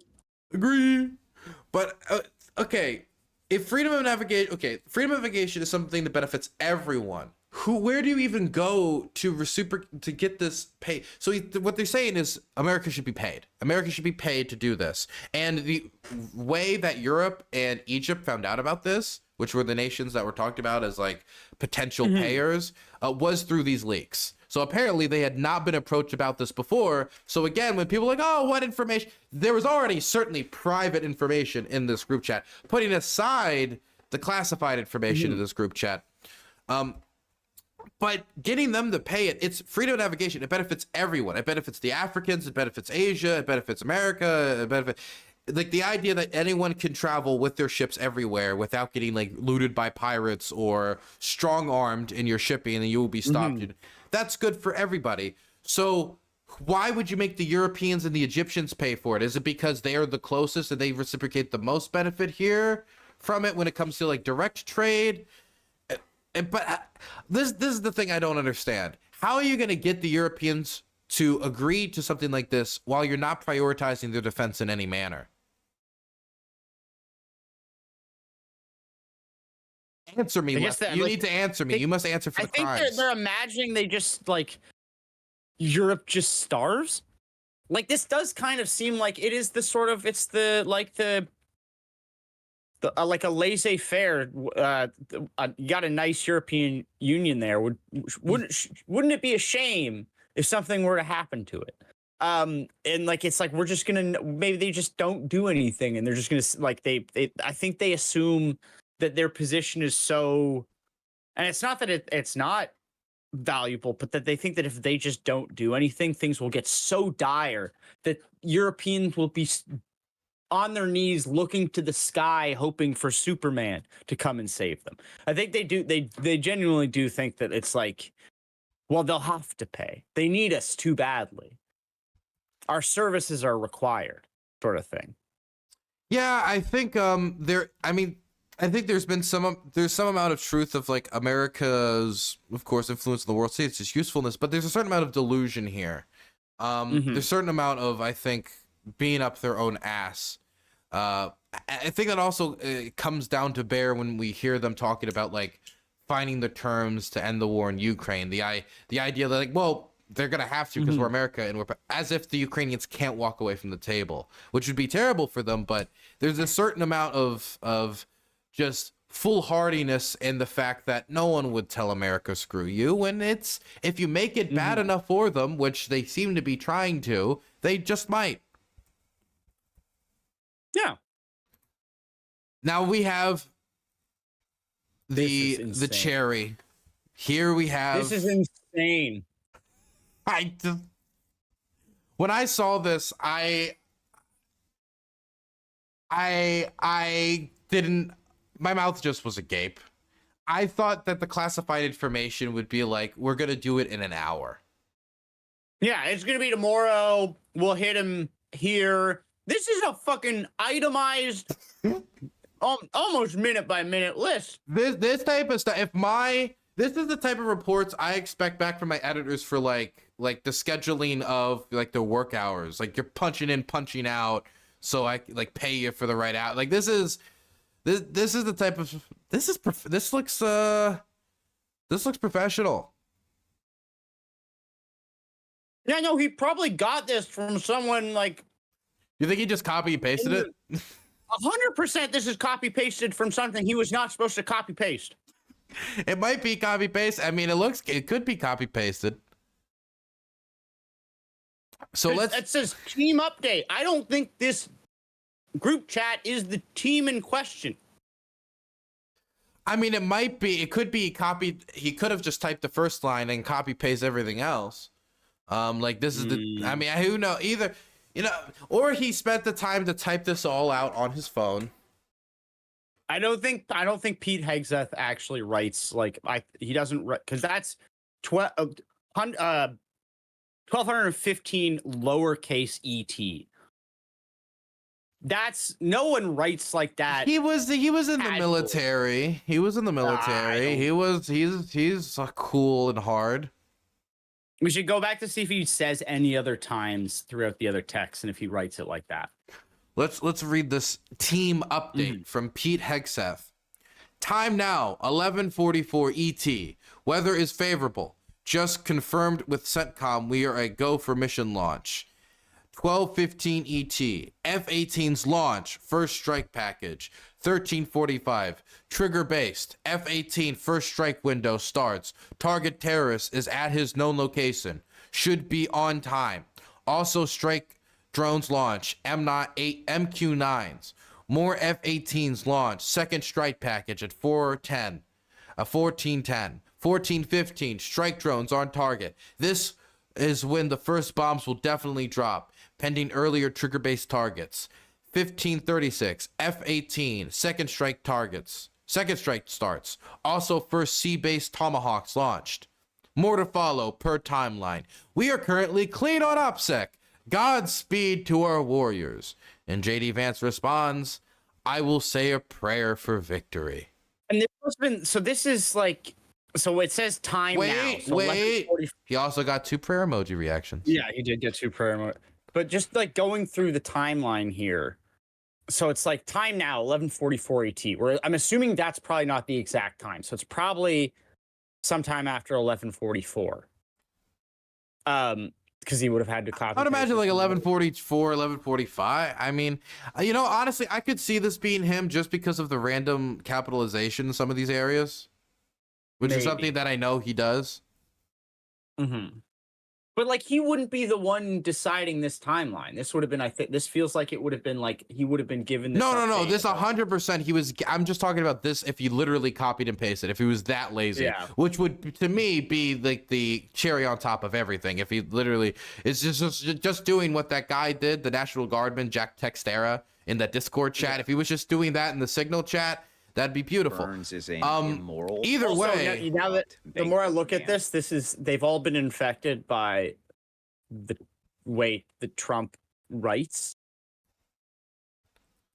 But okay, if freedom of navigation is something that benefits everyone where do you even go to get this pay? So what they're saying is America should be paid. America should be paid to do this. And the way that Europe and Egypt found out about this, which were the nations that were talked about as like potential payers, was through these leaks. So apparently they had not been approached about this before. So again, when people are like, oh, what information? There was already certainly private information in this group chat, putting aside the classified information in this group chat. But getting them to pay it, it's freedom of navigation. It benefits everyone. It benefits the Africans. It benefits Asia. It benefits America. It benefits, like, the idea that anyone can travel with their ships everywhere without getting like looted by pirates or strong armed in your shipping and you will be stopped. That's good for everybody. So why would you make the Europeans and the Egyptians pay for it? Is it because they are the closest and they reciprocate the most benefit here from it when it comes to like direct trade? But this is the thing I don't understand. How are you going to get the Europeans to agree to something like this while you're not prioritizing their defense in any manner? Answer me, Wes. You need to answer me. You must answer for the crimes. I think they're imagining they just, like, Europe just starves. Like, this does kind of seem like it is the sort of, it's the, like, the like a laissez-faire. You got a nice European Union there. Wouldn't it be a shame if something were to happen to it? And like, it's like, we're just gonna, maybe they just don't do anything and they're just gonna, like, I think they assume that their position is so, and it's not that it's not valuable, but that they think that if they just don't do anything, things will get so dire that Europeans will be on their knees looking to the sky hoping for Superman to come and save them. I think they genuinely do think that it's like, well, they'll have to pay. They need us too badly. Our services are required, sort of thing. Yeah, I think I think there's some amount of truth of like America's, of course, influence in the world stage, its usefulness, but there's a certain amount of delusion here. There's a certain amount of, I think, being up their own ass. I think that also comes down to bear when we hear them talking about like finding the terms to end the war in Ukraine. The idea that like, well, they're gonna have to because we're America, and we're, as if the Ukrainians can't walk away from the table, which would be terrible for them. But there's a certain amount of just foolhardiness in the fact that no one would tell America screw you, and it's, if you make it bad enough for them, which they seem to be trying to, they just might. Yeah. Now we have the cherry. Here we have. This is insane. When I saw this, I didn't. My mouth just was agape. I thought that the classified information would be like, we're gonna do it in an hour. Yeah, it's gonna be tomorrow. We'll hit him here. This is a fucking itemized, almost minute by minute list. This type of stuff. This is the type of reports I expect back from my editors for like the scheduling of like the work hours. Like, you're punching in, punching out, so I like pay you for the right out. Like, this is the type of this looks professional. Yeah, no, he probably got this from someone like. You think he just copy and pasted it? 100% this is copy pasted from something he was not supposed to copy paste. It might be copy paste. I mean, it could be copy pasted. So it says team update. I don't think this group chat is the team in question. I mean, it might be. It could be copied. He could have just typed the first line and copy paste everything else. Like, this is the. I mean, who knows? Either, you know, or he spent the time to type this all out on his phone. I don't think Pete Hegseth actually writes like he doesn't write, because that's 1215 lowercase et. That's, no one writes like that. He was in the military. He was in the military. He's cool and hard. We should go back to see if he says any other times throughout the other texts and if he writes it like that. Let's read this team update from Pete Hegseth. Time now, 11:44 ET. Weather is favorable. Just confirmed with CENTCOM we are a go for mission launch. 12:15 ET. F-18's launch, first strike package. 13:45. Trigger based. F-18 first strike window starts. Target terrorist is at his known location. Should be on time. Also strike drones launch. MQ-9s. More F-18s launch. Second strike package at 4:10. 14:10. 14:15. Strike drones on target. This is when the first bombs will definitely drop, pending earlier trigger-based targets. 15:36. F-18. Second strike targets. Second strike starts. Also first sea-based Tomahawks launched. More to follow per timeline. We are currently clean on OPSEC. Godspeed to our warriors. And JD Vance responds, I will say a prayer for victory. And this has been, so this is like, so it says time now. So Wait. He also got 2 prayer emoji reactions. Yeah, he did get 2 prayer emoji. But just like going through the timeline here. So it's like time now, 11:44 ET. Where I'm assuming that's probably not the exact time. So it's probably sometime after 11:44. Because he would have had to copy. I'd imagine like 11:44, 11:45. I mean, you know, honestly, I could see this being him just because of the random capitalization in some of these areas, which is something that I know he does. Mm-hmm. But like he wouldn't be the one deciding this timeline. This would have been, I think, this feels like it would have been like he would have been given this. No. This 100%. He was. I'm just talking about this. If he literally copied and pasted, if he was that lazy, which would to me be like the cherry on top of everything. If he literally is just doing what that guy did, the National Guardman Jack Textera in that Discord chat. If he was just doing that in the Signal chat, that'd be beautiful. Burns is immoral. Either Also, way, now that the more I look at this, they've all been infected by the way that Trump writes.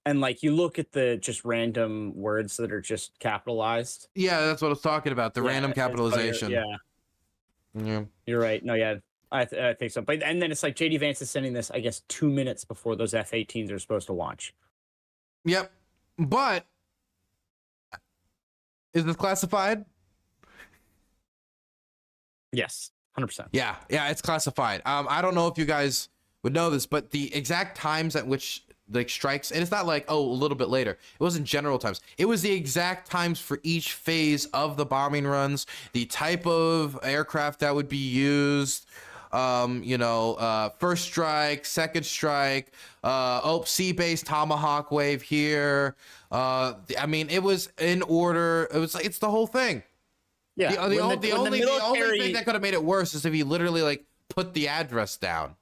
And like you look at the just random words that are just capitalized. Yeah, that's what I was talking about. The random capitalization. Yeah. You're right. No, yeah. I think so. But and then it's like JD Vance is sending this, I guess, 2 minutes before those F-18s are supposed to launch. Yep. But is this classified? Yes, 100%. Yeah, it's classified. I don't know if you guys would know this, but the exact times at which like strikes, and it's not like, oh, a little bit later. It wasn't general times. It was the exact times for each phase of the bombing runs, the type of aircraft that would be used, first strike, second strike, sea-based Tomahawk wave here. I mean, it was in order. It was like, it's the whole thing. Yeah. The only thing that could have made it worse is if he literally like put the address down.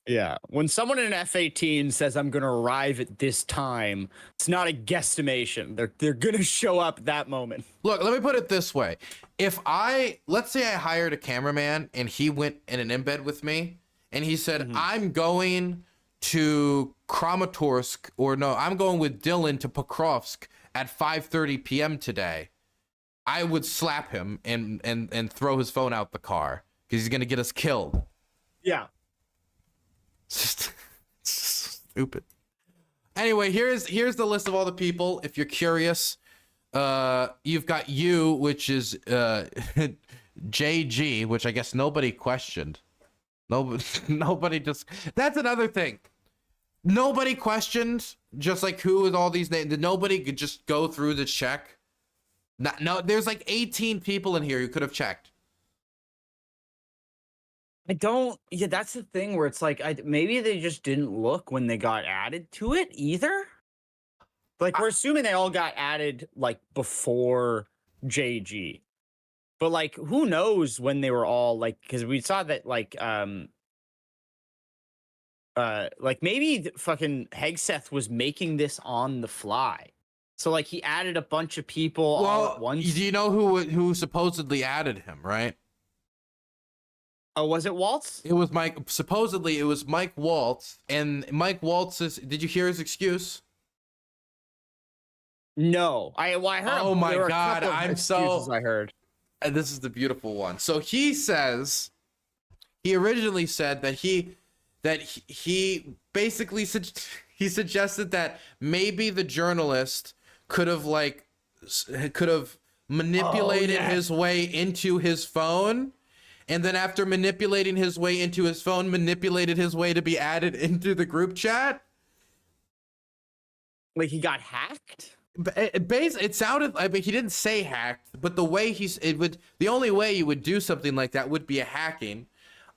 Yeah. When someone in an F-18 says, I'm going to arrive at this time, it's not a guesstimation. They're going to show up that moment. Look, let me put it this way. Let's say I hired a cameraman and he went in an embed with me and he said, I'm going to Kramatorsk, or no, I'm going with Dylan to Pokrovsk at 5:30 p.m. today. I would slap him and throw his phone out the car because he's going to get us killed. Yeah. It's just stupid. Anyway, here's the list of all the people. If you're curious, you've got you, which is JG, which I guess nobody questioned. Nobody just. That's another thing. Nobody questioned just like who is all these names. Nobody could just go through the check. No, there's like 18 people in here who could have checked. Yeah, that's the thing where it's like, maybe they just didn't look when they got added to it either. Like, we're assuming they all got added like before JG. But like, who knows when they were all like, because we saw that like maybe fucking Hegseth was making this on the fly. So like he added a bunch of people all at once. Do you know who supposedly added him, right? Oh, was it Waltz? It was Mike. Supposedly it was Mike Waltz, and Mike Waltz's. Did you hear his excuse? No, I heard. Oh my God, I heard. And this is the beautiful one. So he says, he originally said that he basically he suggested that maybe the journalist could have like could have manipulated his way into his phone, and then after manipulating his way into his phone, manipulated his way to be added into the group chat. Like he got hacked? It sounded, I mean, he didn't say hacked, but the way the only way you would do something like that would be a hacking.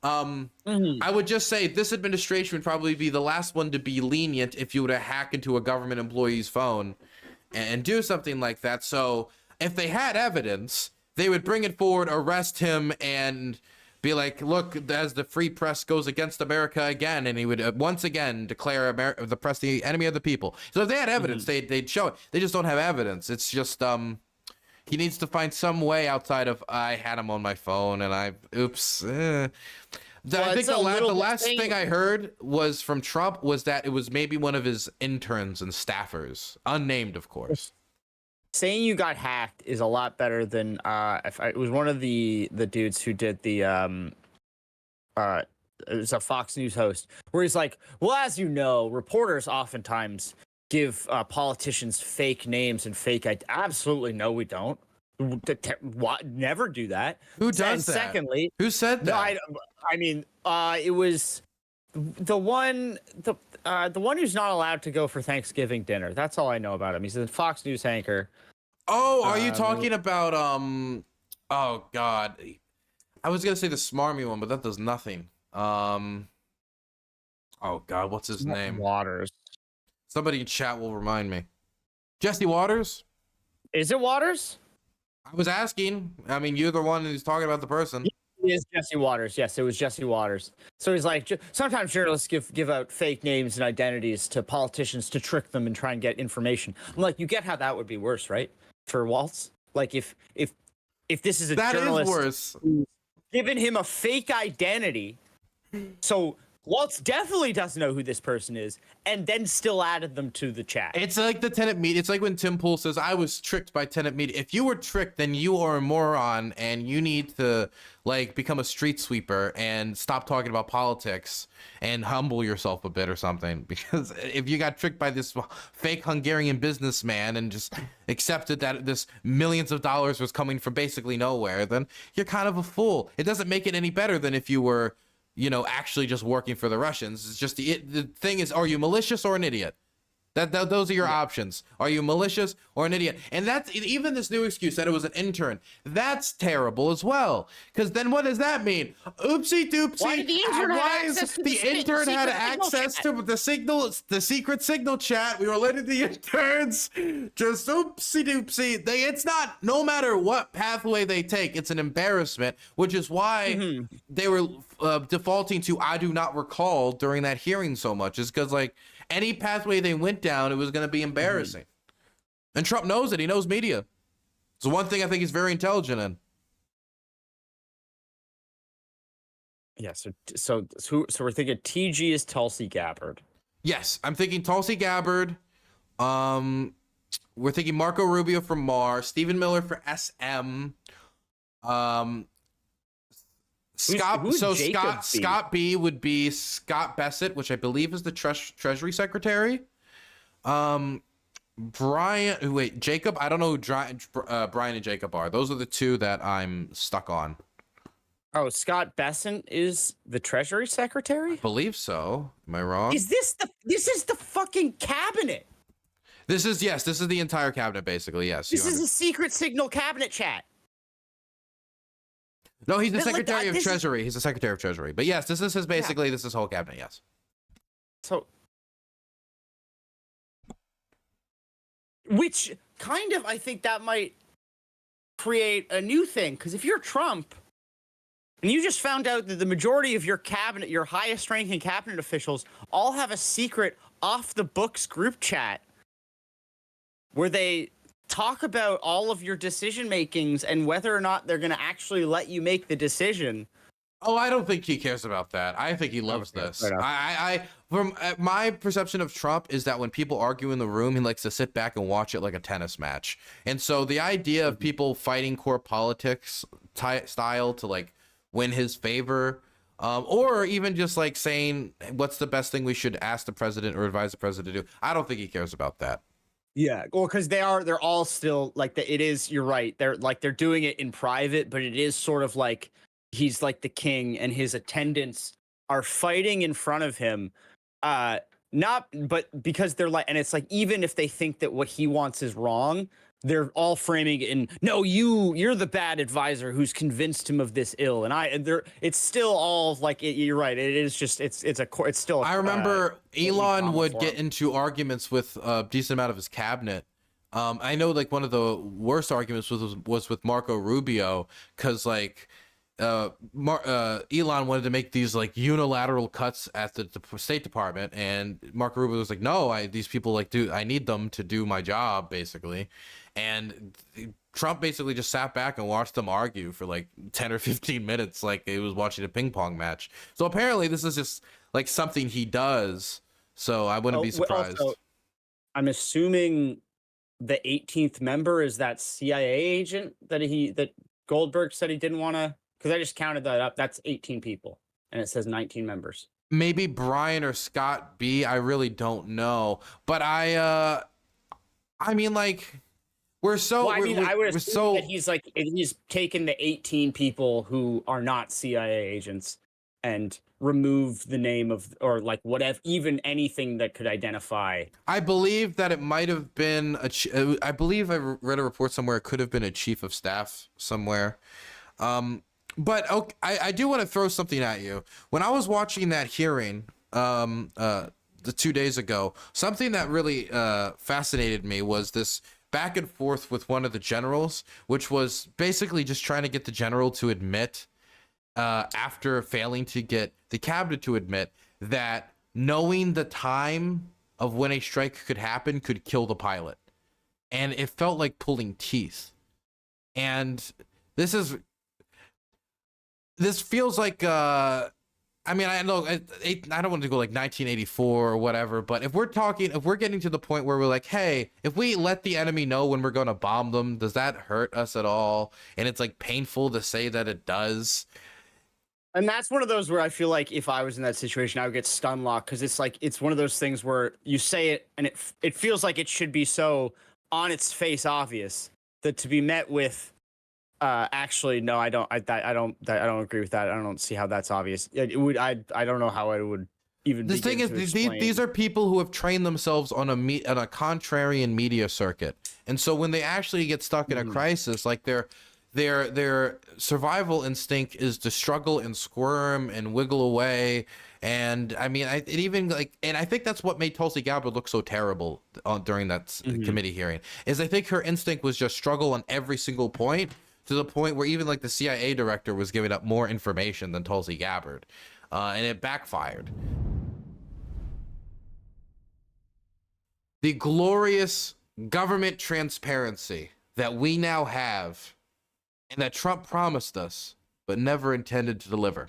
I would just say this administration would probably be the last one to be lenient if you were to hack into a government employee's phone and do something like that. So if they had evidence, they would bring it forward, arrest him, and be like, look, as the free press goes against America again, and he would once again declare the press the enemy of the people. So if they had evidence, they'd show it. They just don't have evidence. It's just he needs to find some way outside of I had him on my phone and I I think the last thing I heard was from Trump was that it was maybe one of his interns and staffers, unnamed, of course. Saying you got hacked is a lot better than it was one of the dudes who did the it was a Fox News host where he's like, well, as you know, reporters oftentimes give politicians fake names and fake absolutely no, we don't. What? Never do that. Who does that? Secondly, who said that? I mean, it was the one who's not allowed to go for Thanksgiving dinner. That's all I know about him. He's a Fox News anchor. Oh, are you talking about oh God, I was gonna say the smarmy one, but that does nothing. Oh God, what's his name? Waters. Somebody in chat will remind me. Jesse Waters? Is it Waters? I was asking. I mean, you're the one who's talking about the person. It is Jesse Waters. Yes, it was Jesse Waters. So he's like, sometimes journalists give out fake names and identities to politicians to trick them and try and get information. I'm like, you get how that would be worse, right? For Waltz? Like if this is a journalist worse. who's given him a fake identity, so Waltz definitely doesn't know who this person is, and then still added them to the chat. It's like the tenant media. It's like when Tim Pool says, I was tricked by tenant media. If you were tricked, then you are a moron, and you need to like become a street sweeper and stop talking about politics and humble yourself a bit or something. Because if you got tricked by this fake Hungarian businessman and just accepted that this millions of dollars was coming from basically nowhere, then you're kind of a fool. It doesn't make it any better than if you were, you know, actually just working for the Russians. It's just the thing is, are you malicious or an idiot? Those are your options. Are you malicious or an idiot? And that's even this new excuse that it was an intern. That's terrible as well. Because then what does that mean? Oopsie doopsie. Why did the intern have access to the intern had access to the secret signal chat? We were letting the interns just oopsie doopsie. It's not, no matter what pathway they take, it's an embarrassment, which is why they were defaulting to I do not recall during that hearing so much, is because like any pathway they went down, it was going to be embarrassing. And Trump knows it. He knows media. It's the one thing I think he's very intelligent in. Yeah, so we're thinking TG is Tulsi Gabbard. Yes, I'm thinking Tulsi Gabbard. We're thinking Marco Rubio for Mar, Stephen Miller for SM. Scott B would be Scott Bessett, which I believe is the Treasury Secretary. Jacob, I don't know who Brian and Jacob are. Those are the two that I'm stuck on. Oh, Scott Bessent is the Treasury Secretary? I believe so. Am I wrong? This is the fucking cabinet. This is the entire cabinet, basically. Yes. This is a secret signal cabinet chat. No, he's the Secretary of Treasury. He's the Secretary of Treasury. But yes, this is his basically, this is whole cabinet, yes. So, which kind of, I think that might create a new thing. Because if you're Trump, and you just found out that the majority of your cabinet, your highest ranking cabinet officials, all have a secret off-the-books group chat where they talk about all of your decision makings and whether or not they're going to actually let you make the decision. Oh, I don't think he cares about that. I think he loves this. From my perception of Trump is that when people argue in the room, he likes to sit back and watch it like a tennis match. And so the idea of people fighting core politics style to like win his favor, or even just like saying what's the best thing we should ask the president or advise the president to do, I don't think he cares about that. Yeah, well, because they're all still like it is. You're right. They're doing it in private, but it is sort of like he's like the king, and his attendants are fighting in front of him. Uh, not, but because they're like, and it's like even if they think that what he wants is wrong, they're all framing it in no, you're the bad advisor who's convinced him of this ill, and they're it's still all like you're right. It is just it's still. I remember Elon trauma would for get him. into arguments with a decent amount of his cabinet. I know like one of the worst arguments was with Marco Rubio, because like Elon wanted to make these like unilateral cuts at the State Department, and Marco Rubio was like, no, these people like I need them to do my job basically, and Trump basically just sat back and watched them argue for like 10 or 15 minutes like he was watching a ping pong match. So apparently this is just like something he does, so I wouldn't be surprised. Also, I'm assuming the 18th member is that CIA agent that Goldberg said he didn't want to, because I just counted that up. That's 18 people, and it says 19 members. Maybe Brian or Scott B. I really don't know, but I mean, like, we're so. Well, I mean, I would assume so that he's taken the 18 people who are not CIA agents and removed the name of, or like whatever, even anything that could identify. I believe that it might have been I believe I read a report somewhere it could have been a chief of staff somewhere. But okay, I do want to throw something at you. When I was watching that hearing the 2 days ago, something that really fascinated me was this back and forth with one of the generals, which was basically just trying to get the general to admit, after failing to get the cabinet to admit, that knowing the time of when a strike could happen could kill the pilot. And it felt like pulling teeth. And this feels like I mean, I know I don't want to go like 1984 or whatever, but if we're getting to the point where we're like, hey, if we let the enemy know when we're going to bomb them, does that hurt us at all? And it's like painful to say that it does. And that's one of those where I feel like if I was in that situation, I would get stun locked, because it's like it's one of those things where you say it and it feels like it should be so on its face obvious, that to be met with actually no, I don't agree with that. I don't see how that's obvious. It would I don't know how it would even. The thing is, these are people who have trained themselves on a contrarian media circuit, and so when they actually get stuck in a crisis, like their survival instinct is to struggle and squirm and wiggle away. And I mean, it even like, and I think that's what made Tulsi Gabbard look so terrible during that committee hearing, is I think her instinct was just struggle on every single point, to the point where even like the CIA director was giving up more information than Tulsi Gabbard, and it backfired. The glorious government transparency that we now have, and that Trump promised us but never intended to deliver.